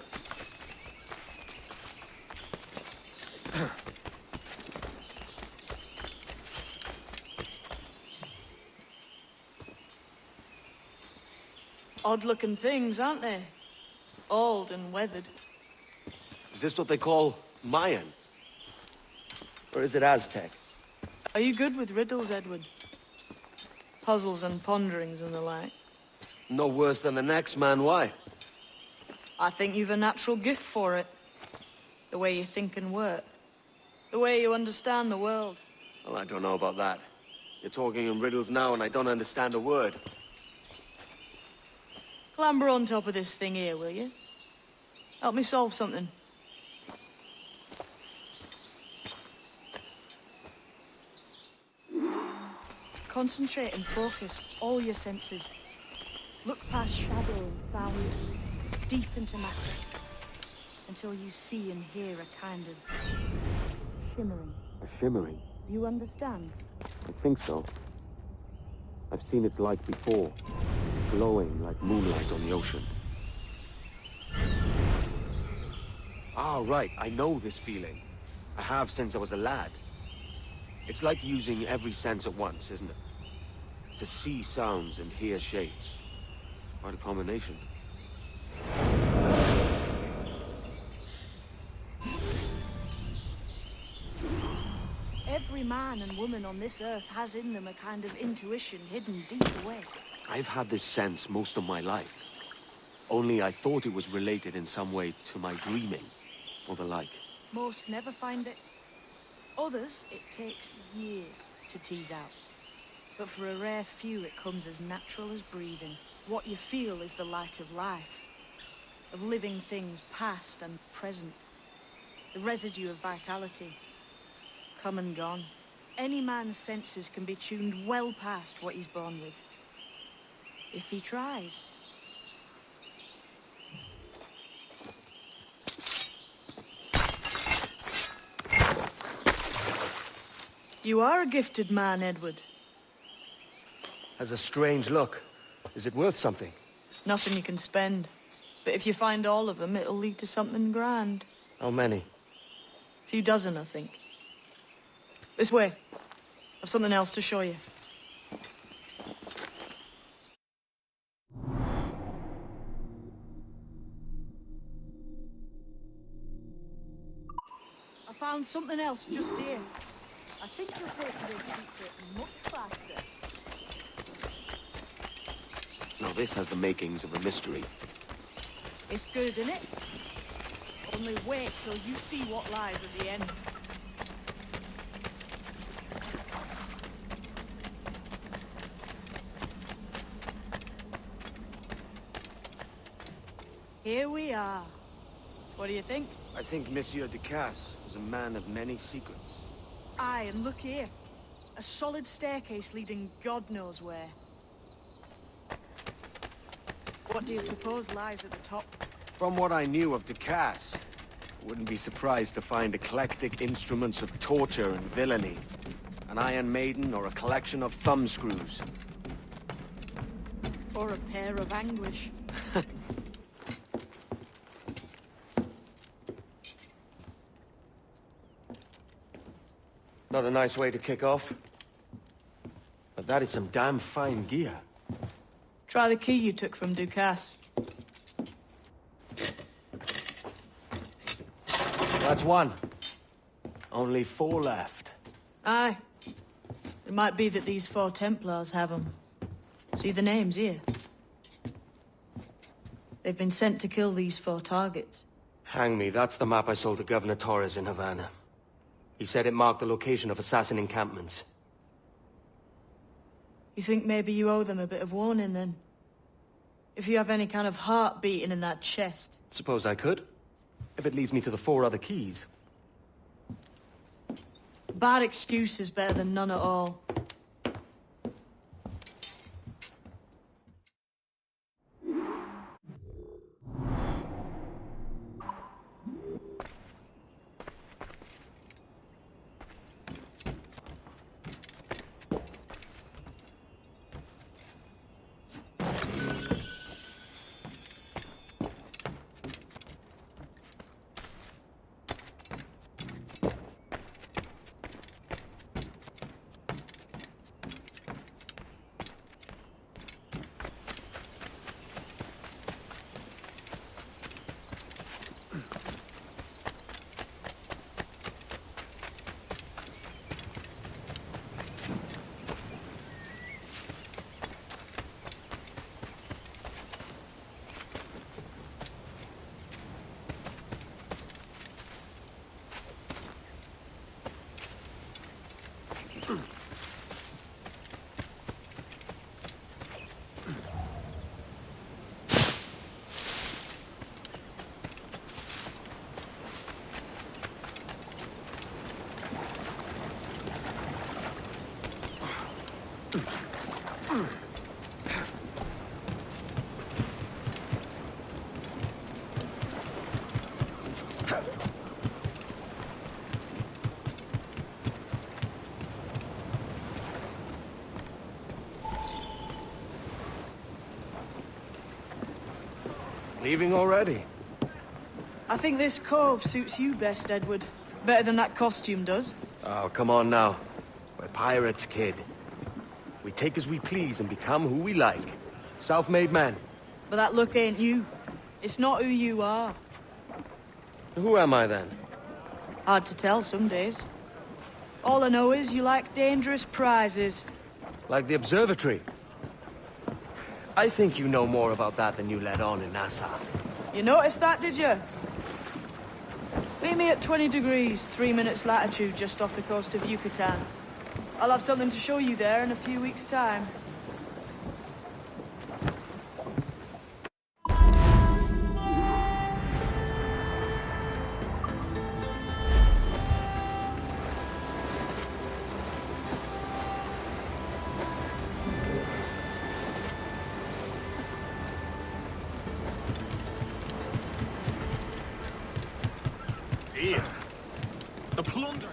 Odd-looking things, aren't they? Old and weathered. Is this what they call Mayan? Or is it Aztec? Are you good with riddles, Edward? Puzzles and ponderings and the like? No worse than the next man, why? I think you've a natural gift for it. The way you think and work. The way you understand the world. Well, I don't know about that. You're talking in riddles now and I don't understand a word. Clamber on top of this thing here, will you? Help me solve something. Concentrate and focus all your senses. Look past shadow and sound. deep into matter, until you see and hear a kind of shimmering. A shimmering? You understand? I think so. I've seen its light before, glowing like moonlight on the ocean. Ah, right, I know this feeling. I have since I was a lad. It's like using every sense at once, isn't it? To see sounds and hear shapes. Quite a combination. Every man and woman on this earth has in them a kind of intuition hidden deep away. I've had this sense most of my life. Only I thought it was related in some way to my dreaming, or the like. Most never find it. Others, it takes years to tease out. But for a rare few, it comes as natural as breathing. What you feel is the light of life, of living things past and present. The residue of vitality, come and gone. Any man's senses can be tuned well past what he's born with, if he tries. You are a gifted man, Edward. Has a strange look. Is it worth something? Nothing you can spend. But if you find all of them, it'll lead to something grand. How many? A few dozen, I think. This way. I've something else to show you. I found something else just here. I think you'll take this secret much faster. Now this has the makings of a mystery. It's good, isn't it? Only wait till you see what lies at the end. Here we are. What do you think? I think Monsieur Ducasse was a man of many secrets. Aye, and look here. A solid staircase leading God knows where. What do you suppose lies at the top? From what I knew of Ducasse, I wouldn't be surprised to find eclectic instruments of torture and villainy. An Iron Maiden or a collection of thumbscrews. Or a pair of anguish. Not a nice way to kick off. But that is some damn fine gear. Try the key you took from Ducasse. That's one. Only 4 left. Aye. It might be that these 4 Templars have them. See the names here? They've been sent to kill these 4 targets. Hang me, that's the map I sold to Governor Torres in Havana. He said it marked the location of assassin encampments. You think maybe you owe them a bit of warning, then? If you have any kind of heart beating in that chest. Suppose I could? If it leads me to the 4 other keys. Bad excuse is better than none at all. Leaving already? I think this cove suits you best, Edward. Better than that costume does. Oh, come on now. We're pirates, kid. We take as we please and become who we like. Self-made men. But that look ain't you. It's not who you are. Who am I then? Hard to tell some days. All I know is you like dangerous prizes. Like the observatory. I think you know more about that than you let on in Nassau. You noticed that, did you? Meet me at 20 degrees, 3 minutes latitude, just off the coast of Yucatan. I'll have something to show you there in a few weeks' time. Dear, the plunder.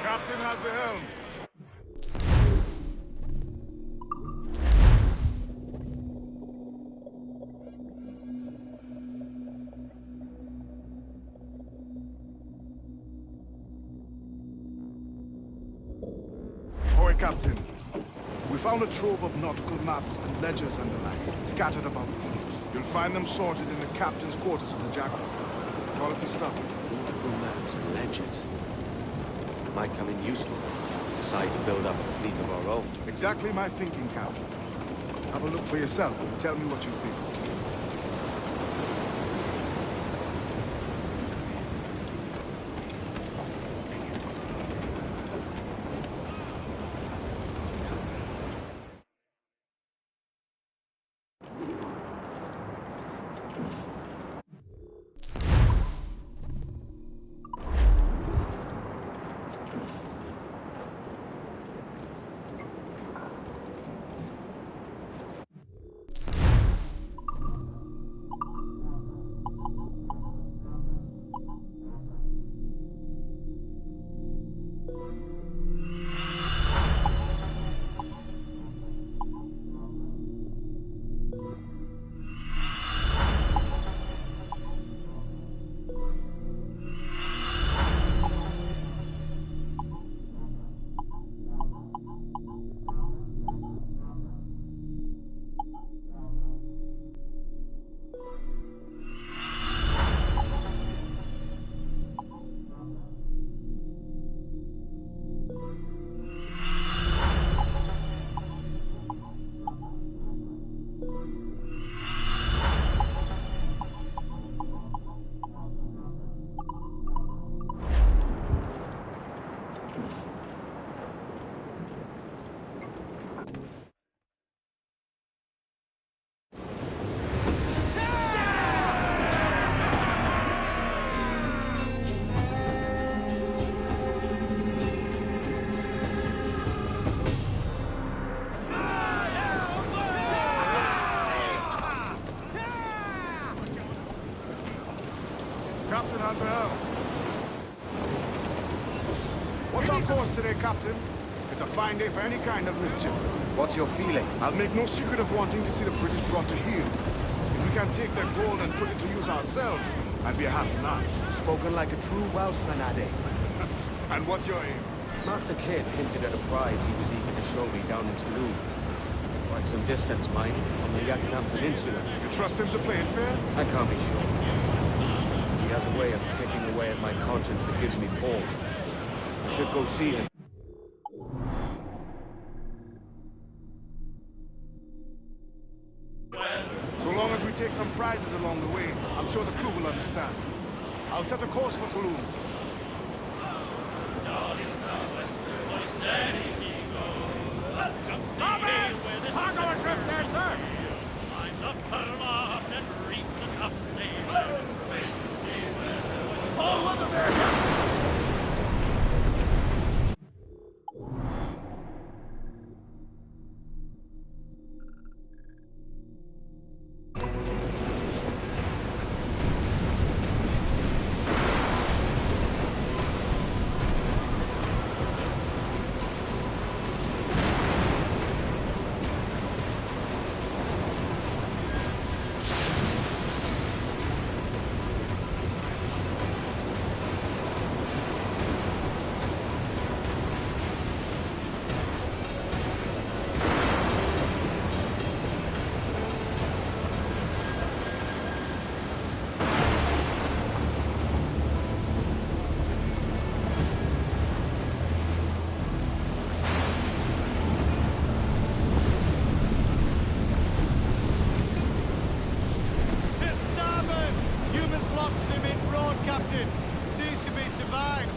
Captain has the helm. Ahoy, Captain. We found a trove of nautical maps and ledgers and the like, scattered about the fleet. You'll find them sorted in the captain's quarters of the Jackal. Quality stuff. Nautical maps and ledgers. Might come in useful. Decide to build up a fleet of our own. Exactly my thinking, Captain. Have a look for yourself and tell me what you think. Captain has the helm. What's our course today, Captain? It's a fine day for any kind of mischief. What's your feeling? I'll make no secret of wanting to see the British brought to heel. If we can take their gold and put it to use ourselves, I'd be a happy man. Spoken like a true Welshman, Ade. And what's your aim? Master Kidd hinted at a prize he was eager to show me down in Toulon. Quite some distance, mind, on the Yucatan Peninsula. You trust him to play it fair? I can't be sure. He has a way of picking away at my conscience that gives me pause. I should go see him. So long as we take some prizes along the way, I'm sure the crew will understand. I'll set a course for Toulon. Stop it! Cargo adrift there, sir! I'm the Perla and reefs the top sailors. All weather there, Captain! Box him in broad, Captain. Seems to be survived.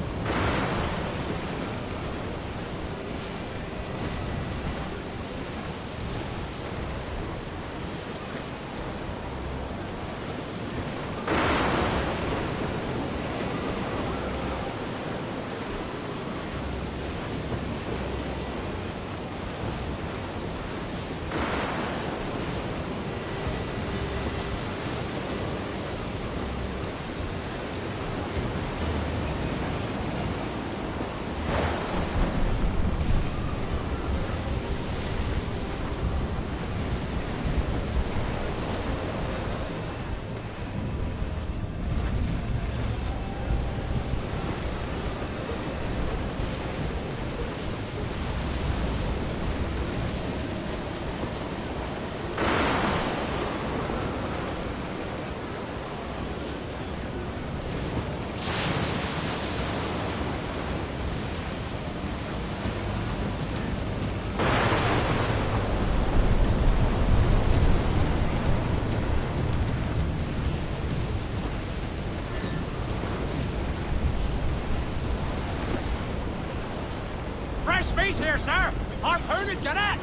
Fresh meat here, sir! Harpoon it, get it!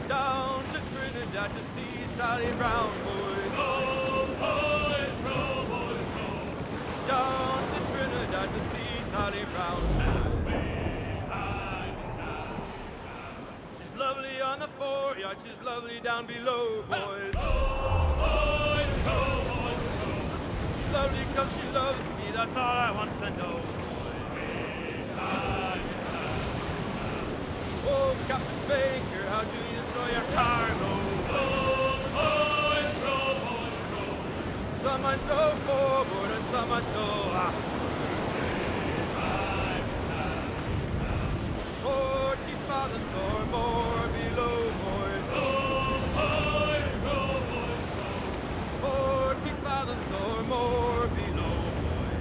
Down to Trinidad to see Sally Brown, boys. Row, boys, row, boys, row. Down to Trinidad to see Sally Brown. She's lovely on the foreyard, she's lovely down below, boys. Row, boys, row, boys, row. She's lovely 'cause she loves me, that's all I want to know. Oh, Captain Baker, how do you stow your cargo? Row, boys, row, boys, row. Some I stow forward and some I stow aft. 40 fathoms or more below, boys. Row, boys, row, boys, row. 40 fathoms or more below, boys.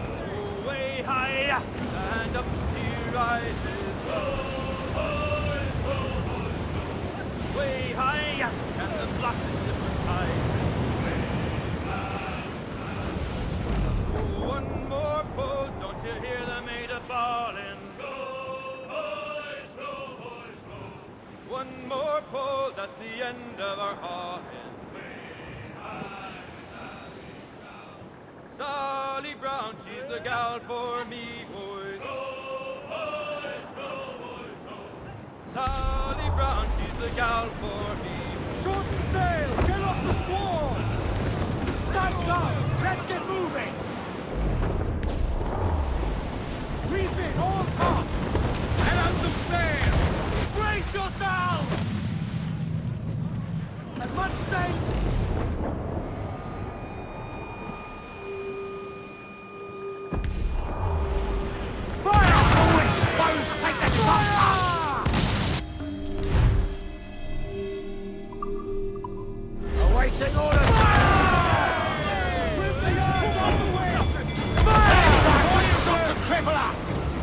Oh, way high and up rises. Row, boys, row, boys, row. Way high, and the blocks in different tides. Oh, one more pull, don't you hear the mate a-bawling? Row, boys, row, boys, row. One more pull, that's the end of our hauling. Sally Brown, she's the gal for me, boys. Sally Brown, she's the gal for me. Shorten sails! Get off the squall! Stats up! Let's get moving! Refit, all top! Head out some sail! Brace yourselves! As much sail... Fire! Always supposed to take the fire! Awaiting orders!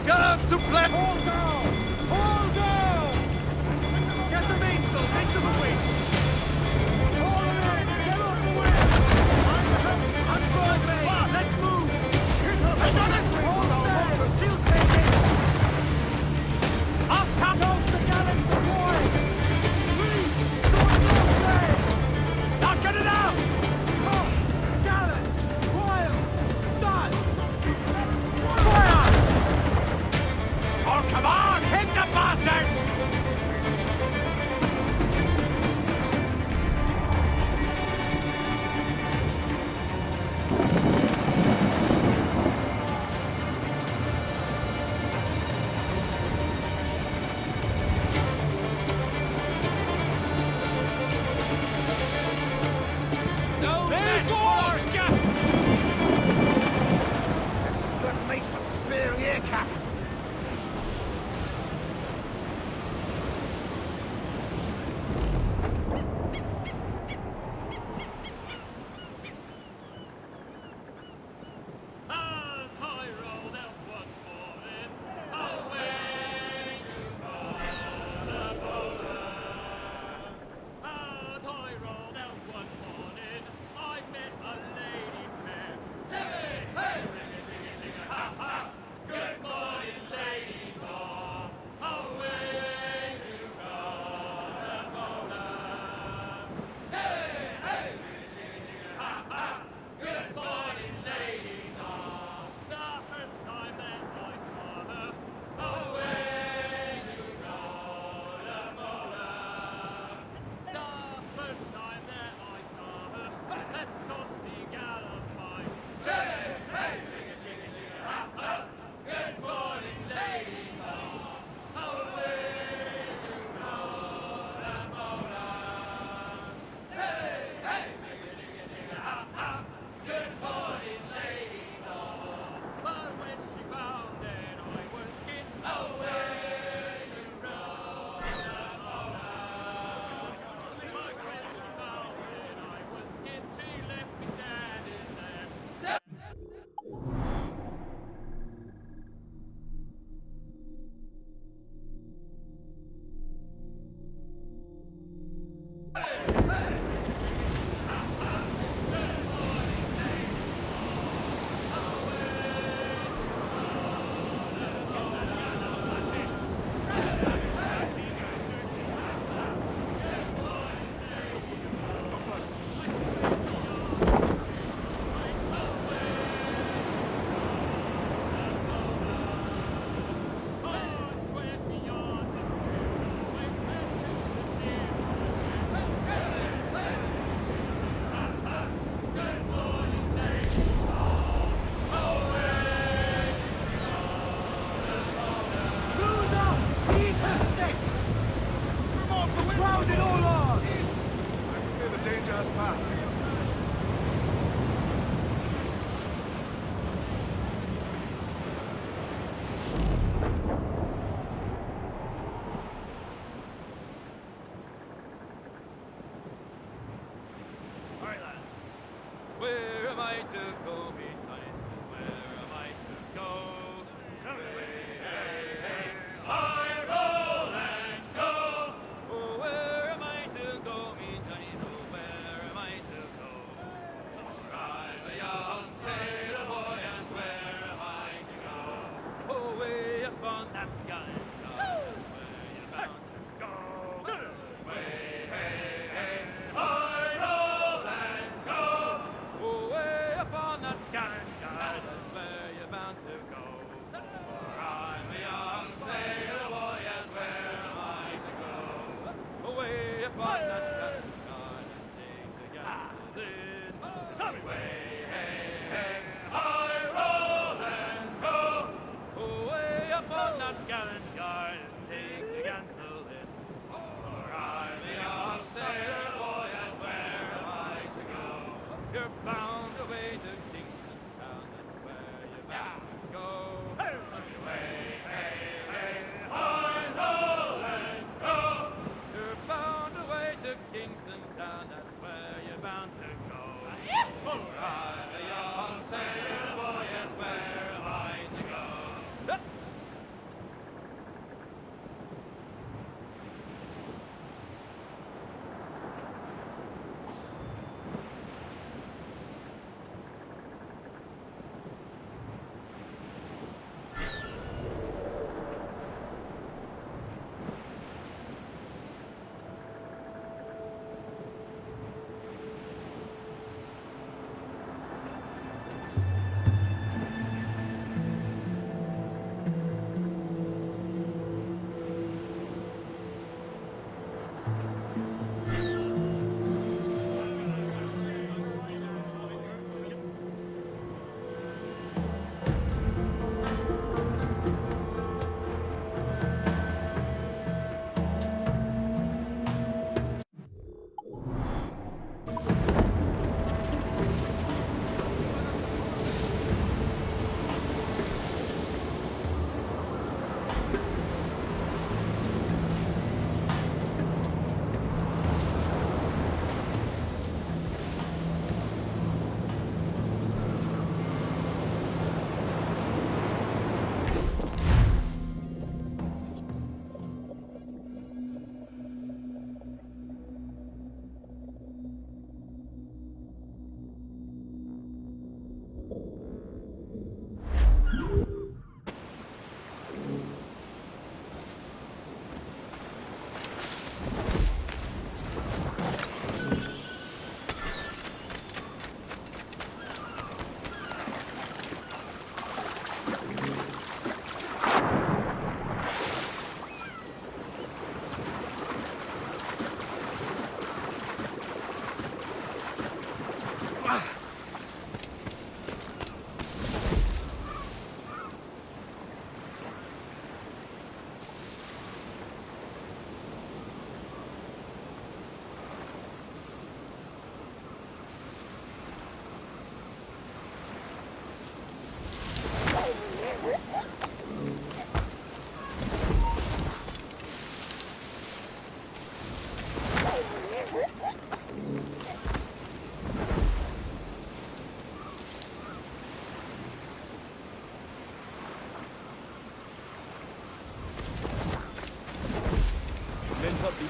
Get up to plan! Hold down! Hold down! Get the mainsail! Into the wind! Hold it in! Get off the wind! Unfurl me! Let's move! Hold sail! She'll take it! Off top! Toast the gallants to board! Please! Short sail! Now get it out! Top! Gallants! Royals! Studs! Fire! Oh, come on! Hit the bastards! No match for our captain! There's some good meat for spearing here, Captain. us past. Alright, lad. Where am I to go, me tiny school? Where am I to go? Tell me. Hey, hey, I roll and go. Oh, where am I to go, me tiny school? Where am I to go? For I'm a young sailor boy, and where am I to go? Oh, way up on that sky, that's where you're bound to go. Way, hey, hey, I roll and go. Oh, way up on that gallant sky, that's where you're bound to go. For I'm a young sailor boy, and where am I to go? Away up on that gallant sky, and take the gasoline. Tell me, way, hey, hey, I roll and go. Away up on that gallant sky, and take the gasoline. For I'm a young sailor boy, and where am I to go? You're bound away to Kingston Town, that's where you're bound to go. Away, hey, hey, I roll and go. You're bound away to Kingston Town, that's where you're bound to go. For I'm a young sailor boy, and where am I to go?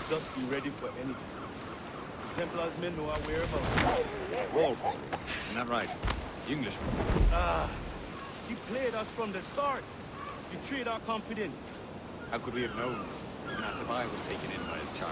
Just be ready for anything. The Templars men know our whereabouts. Walpole. Isn't that right? The Englishman. He played us from the start. Betrayed our confidence. How could we have known? Natabai was taken in by his charm.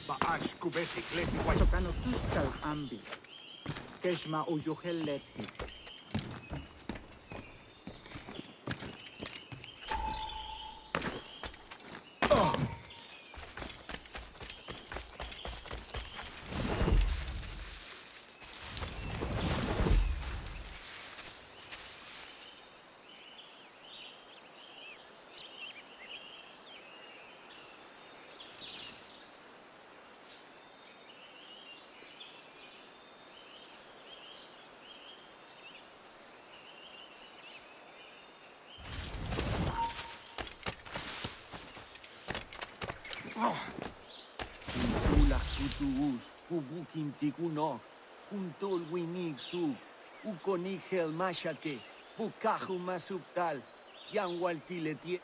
Ba'ash kubeti kleti wai. Sokano tuskal ambi. Keshma uyoheleti. Ula kutuus, kubukim tikuno, untol winig sub, ukonigel mashate, bukahu masubtal, yanwaltiletie.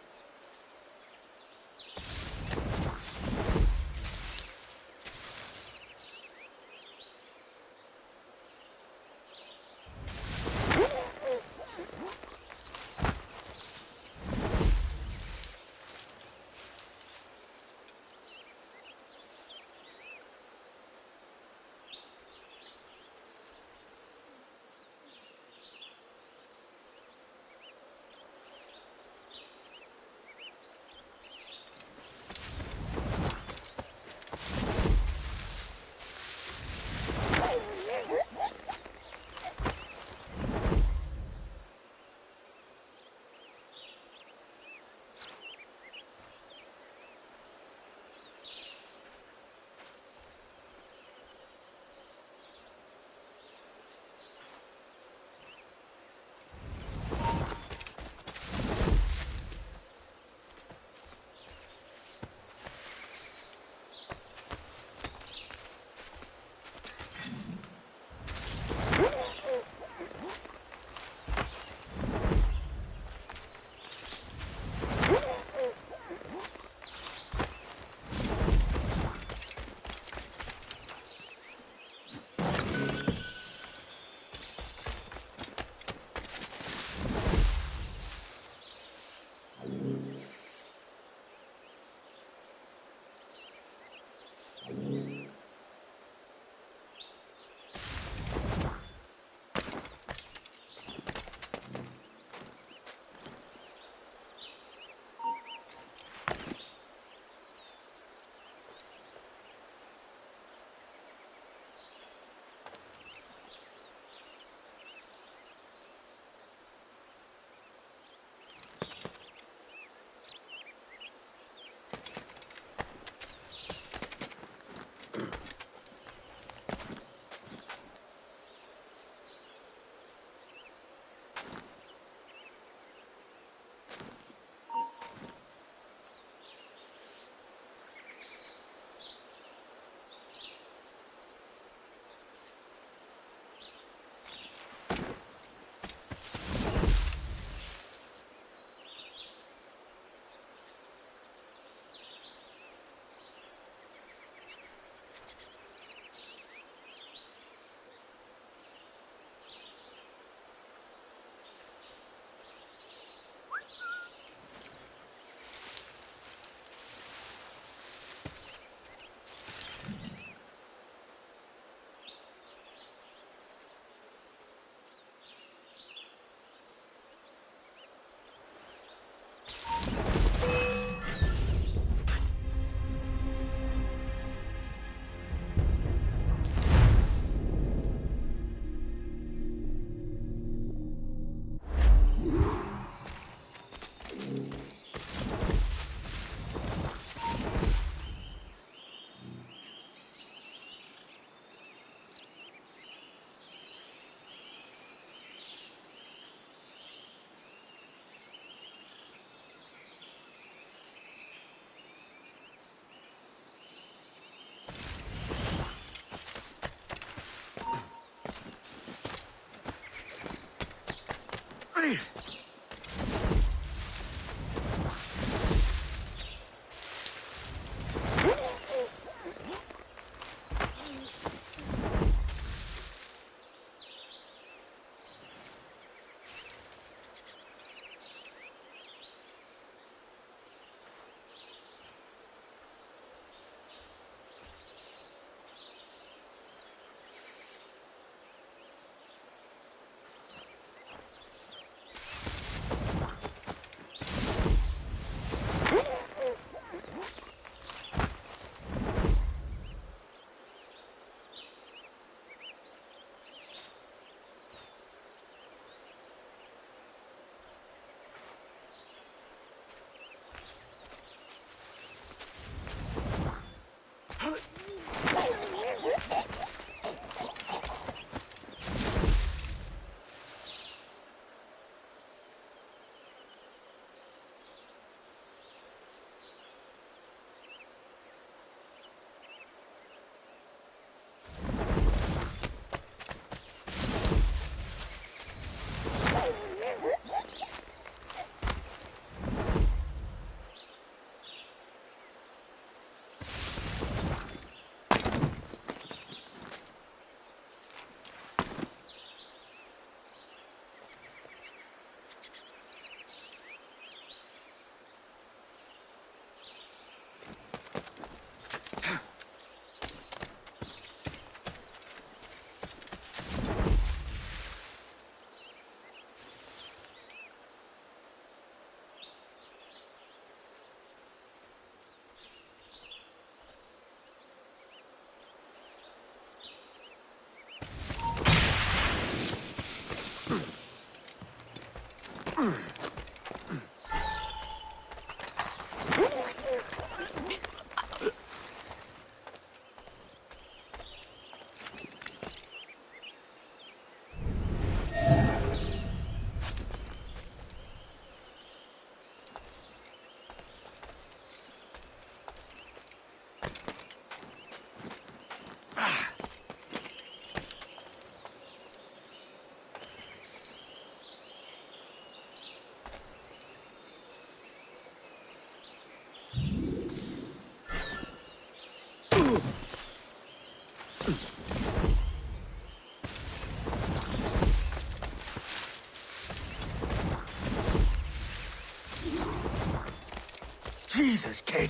Jesus, kid!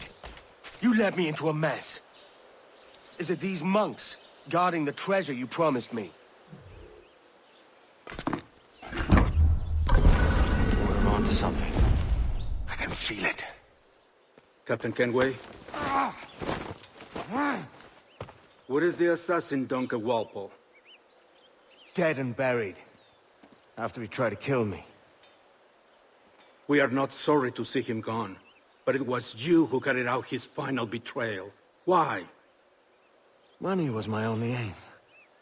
You led me into a mess. Is it these monks guarding the treasure you promised me? We're on to something. I can feel it. Captain Kenway? Where is the assassin, Duncan Walpole? Dead and buried. After he tried to kill me. We are not sorry to see him gone. But it was you who carried out his final betrayal. Why? Money was my only aim.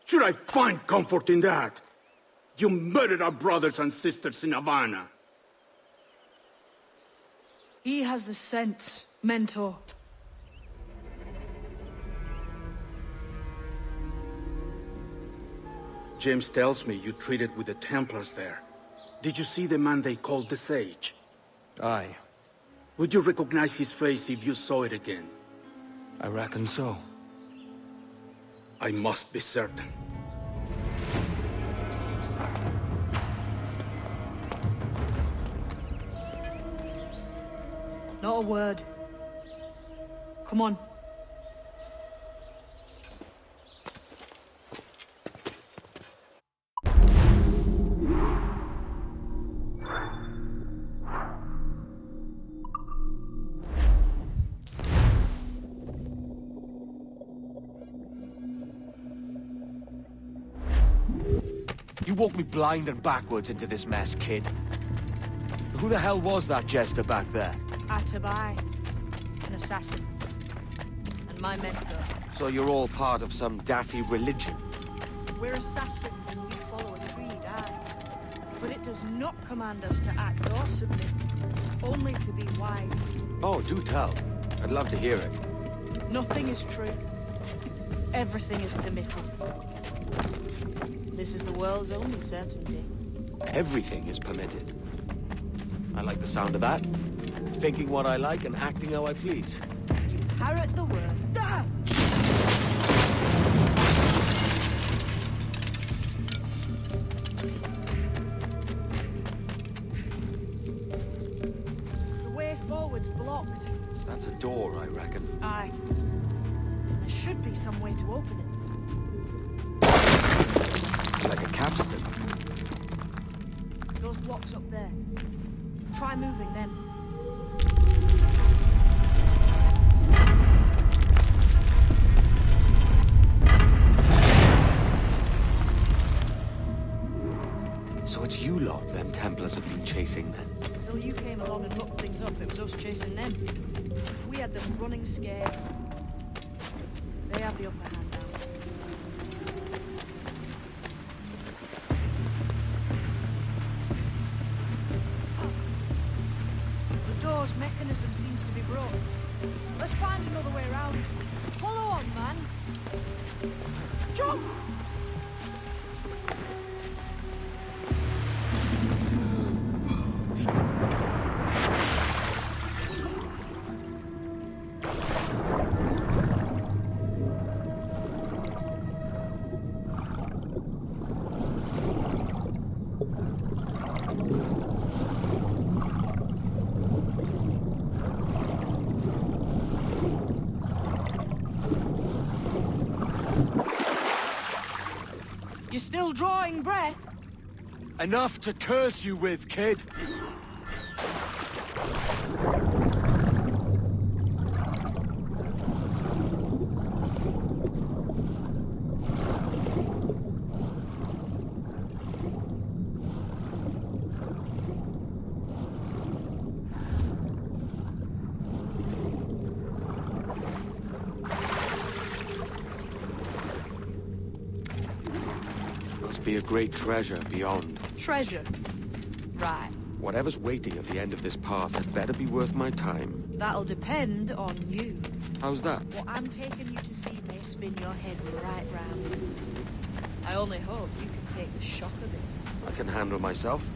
Should I find comfort in that? You murdered our brothers and sisters in Havana. He has the sense, Mentor. James tells me you traded with the Templars there. Did you see the man they called the Sage? Aye. Would you recognize his face if you saw it again? I reckon so. I must be certain. Not a word. Come on. You walked me blind and backwards into this mess, kid. Who the hell was that jester back there? Atabai, an assassin, and my mentor. So you're all part of some daffy religion? We're assassins and we follow a creed, aye. But it does not command us to act or submit, only to be wise. Oh, do tell. I'd love to hear it. Nothing is true. Everything is permitted. This is the world's only certainty. Everything is permitted. I like the sound of that. Thinking what I like and acting how I please. You parrot the word. Ah! The way forward's blocked. That's a door, I reckon. Aye. There should be some way to open it. Like a capstan. Those blocks up there. Try moving them. So it's you lot them Templars have been chasing then? Till you came along and mucked things up, it was us chasing them. We had them running scared. They have the upper hand now. The door's mechanism seems to be broken. Let's find another way around. Follow on, man. Jump! You're still drawing breath? Enough to curse you with, kid. Be a great treasure beyond. Treasure? Right. Whatever's waiting at the end of this path had better be worth my time. That'll depend on you. How's that? What I'm taking you to see may spin your head right round. I only hope you can take the shock of it. I can handle myself.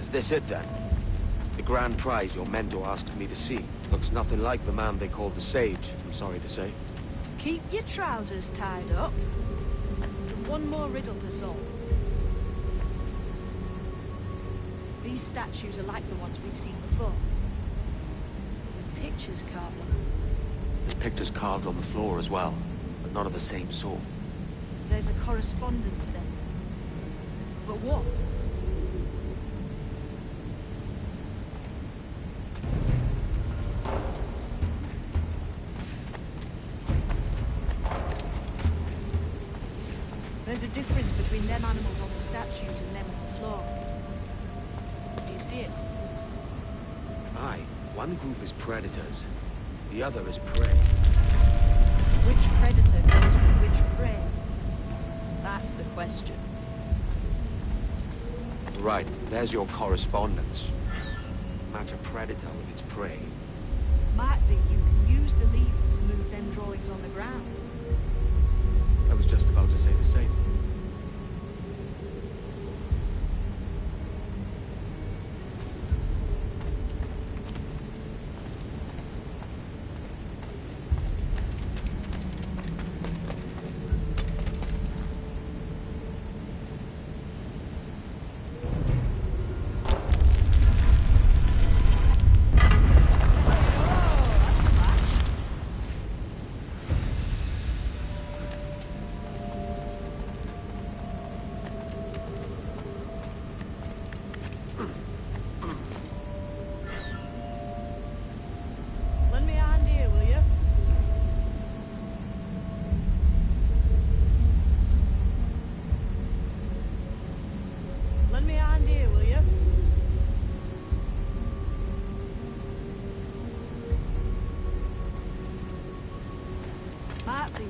Is this it then? The grand prize your mentor asked me to see. Looks nothing like the man they called the Sage, I'm sorry to say. Keep your trousers tied up. One more riddle to solve. These statues are like the ones we've seen before. The pictures carved on them. There's pictures carved on the floor as well, but not of the same sort. There's a correspondence then. But what? There's a difference between them animals on the statues and them on the floor. Do you see it? Aye, one group is predators, the other is prey. Which predator goes with which prey? That's the question. Right, there's your correspondence. Match a predator with its prey. Might be you can use the lever to move them drawings on the ground. I was just about to say the same.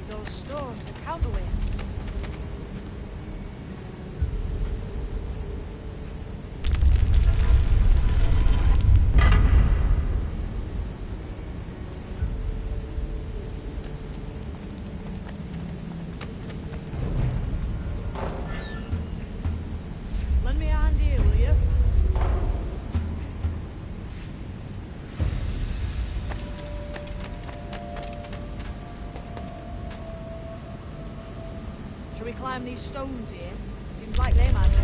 Those storms are counterweights. Lend me a hand here, will you? Shall we climb these stones here? Seems like they might do.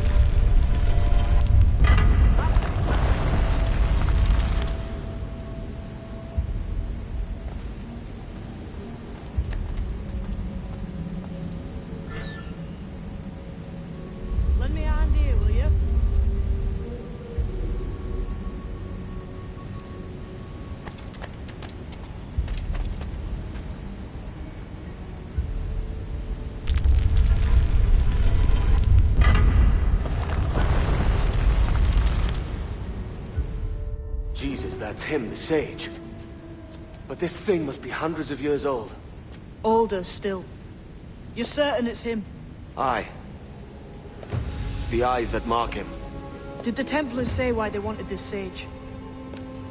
Lend me a hand here, will you? Jesus, that's him, the Sage. But this thing must be hundreds of years old. Older still. You're certain it's him? Aye. It's the eyes that mark him. Did the Templars say why they wanted this sage?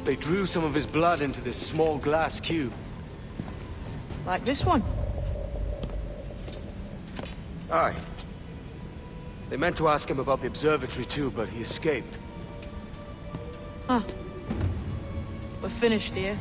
They drew some of his blood into this small glass cube. Like this one? Aye. They meant to ask him about the observatory too, but he escaped. Huh. We're finished here.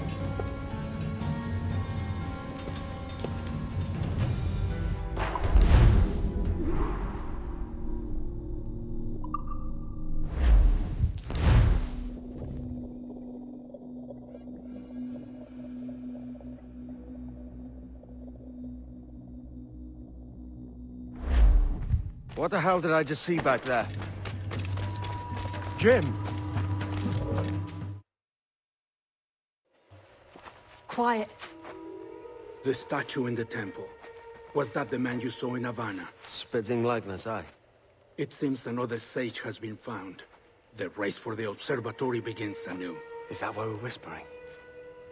What the hell did I just see back there? Jim! Quiet. The statue in the temple. Was that the man you saw in Havana? Spitting likeness, aye. It seems another sage has been found. The race for the observatory begins anew. Is that why we're whispering?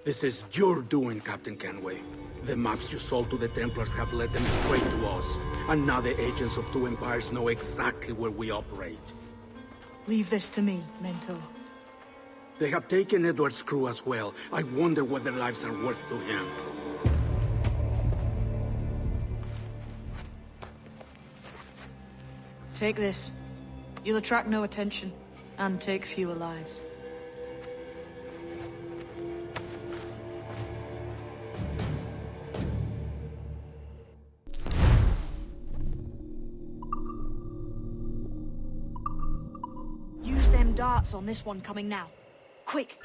This is your doing, Captain Kenway. The maps you sold to the Templars have led them straight to us. And now the agents of two empires know exactly where we operate. Leave this to me, Mentor. They have taken Edward's crew as well. I wonder what their lives are worth to him. Take this. You'll attract no attention. And take fewer lives. Use them darts on this one coming now. Quick!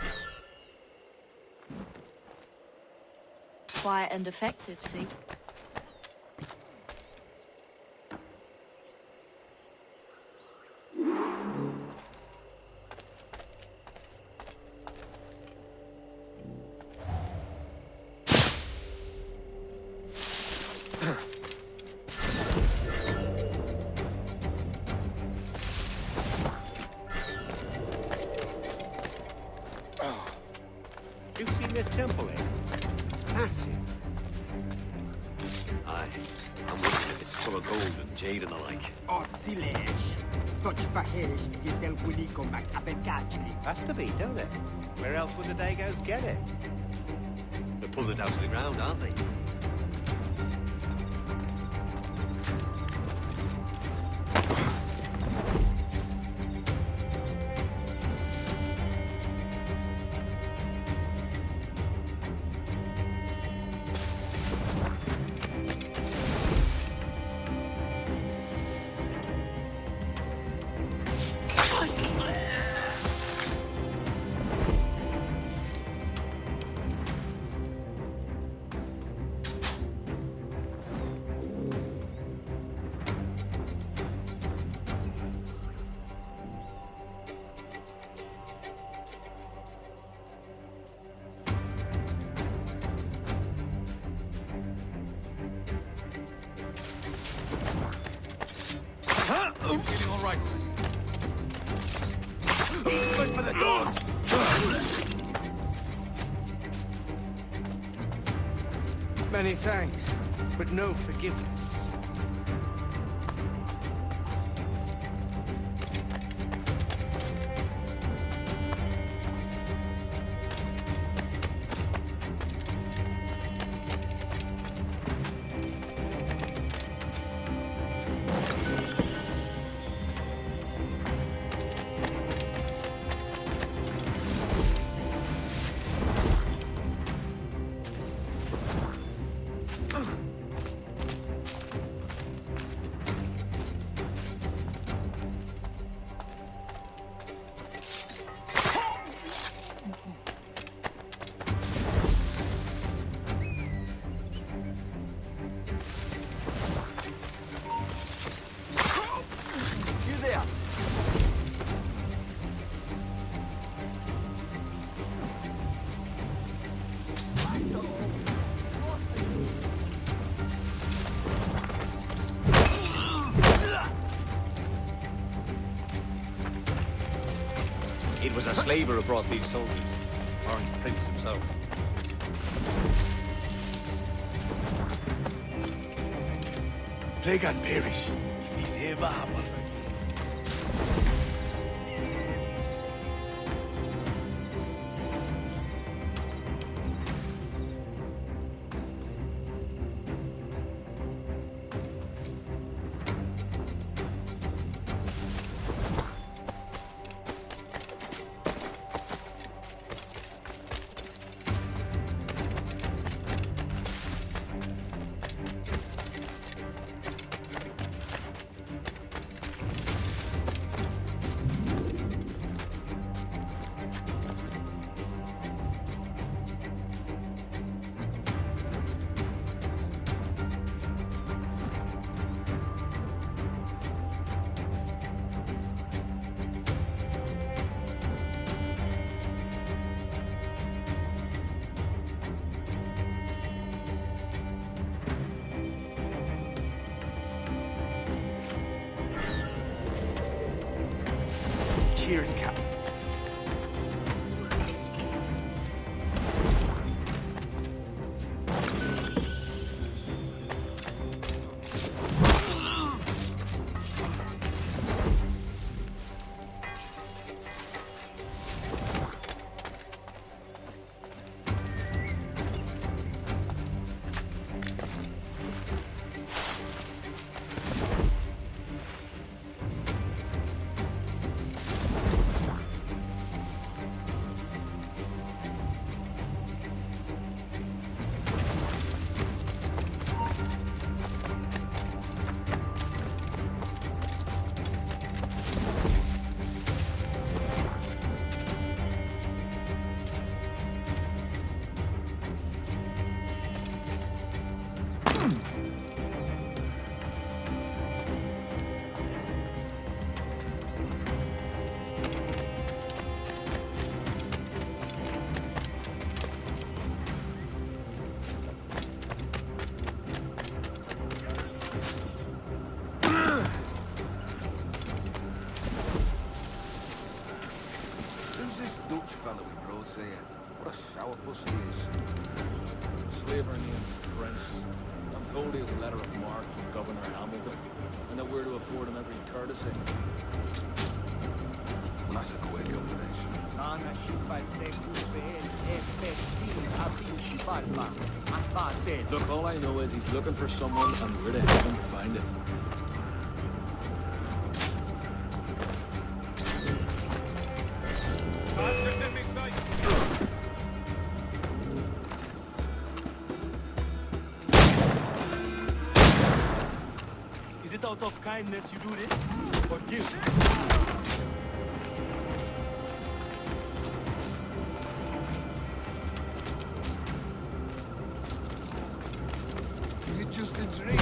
Quiet and effective, see? You've seen this temple, eh? It's massive. Aye, I'm looking at it's full of gold and jade and the like. Has to be, don't it? Where else would the Dagos get it? They're pulling it down to the ground, aren't they? You feeling all right? Eastward for the door! Many thanks, but no forgiveness. It was a slaver who brought these soldiers. Orange Prince himself. Plague and perish. If this ever happens again. Cheers, Cap. and that we're to afford him every courtesy. Not a quick operation. Look, all I know is he's looking for someone, and we're to help him find it. Is it out of kindness you do this? Or guilt? Is it just a dream?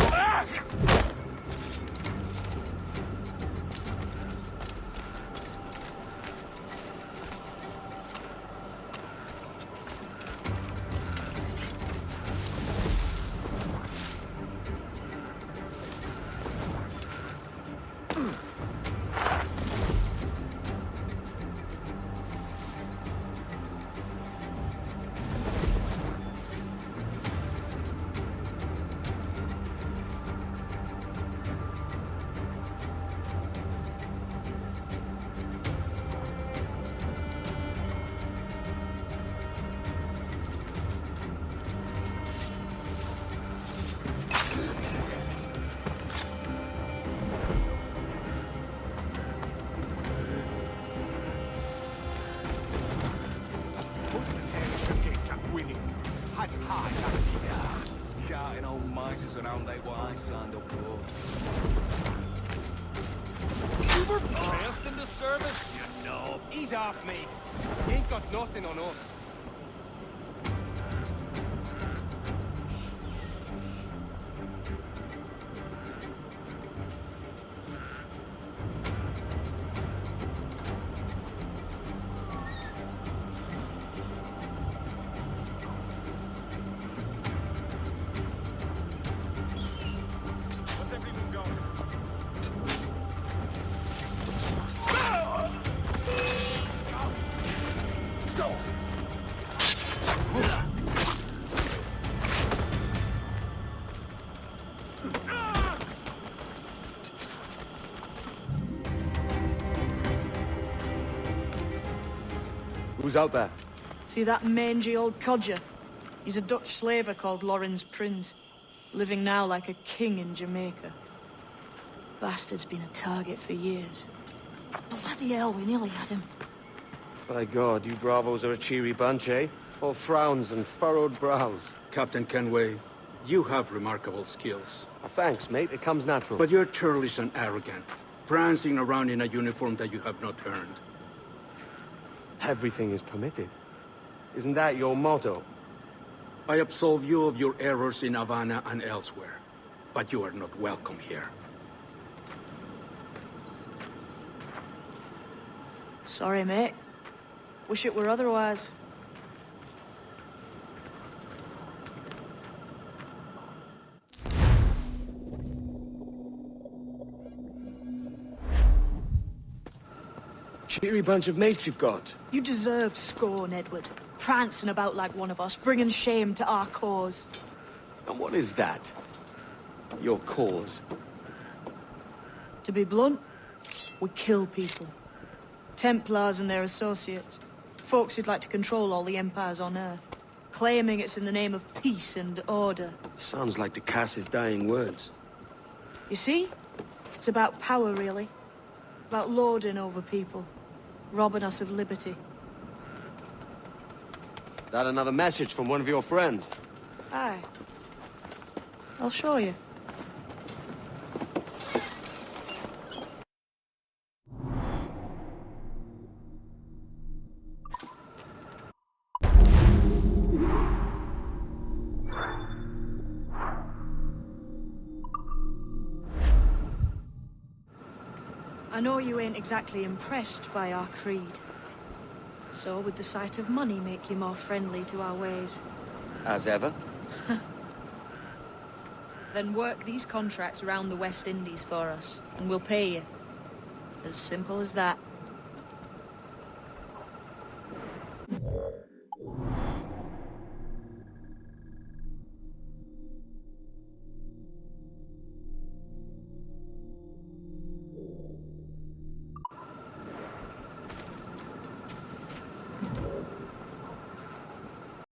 Shouting old misers around like what I signed up for. You were pressed in the service? You know. Ease off, mate. You ain't got nothing on us. Who's out there? See that mangy old codger? He's a Dutch slaver called Lawrence Prins, living now like a king in Jamaica. Bastard's been a target for years. Bloody hell, we nearly had him. By God, you bravos are a cheery bunch, eh? All frowns and furrowed brows. Captain Kenway, you have remarkable skills. Thanks, mate. It comes natural. But you're churlish and arrogant, prancing around in a uniform that you have not earned. Everything is permitted. Isn't that your motto? I absolve you of your errors in Havana and elsewhere, but you are not welcome here. Sorry, mate. Wish it were otherwise. Cheery bunch of mates you've got. You deserve scorn, Edward. Prancing about like one of us, bringing shame to our cause. And what is that? Your cause? To be blunt, we kill people. Templars and their associates. Folks who'd like to control all the empires on Earth. Claiming it's in the name of peace and order. Sounds like Ducass's dying words. You see? It's about power, really. About lording over people. Robbing us of liberty. That another message from one of your friends? Aye. I'll show you. I know you ain't exactly impressed by our creed. So would the sight of money make you more friendly to our ways? As ever. Then work these contracts around the West Indies for us, and we'll pay you. As simple as that.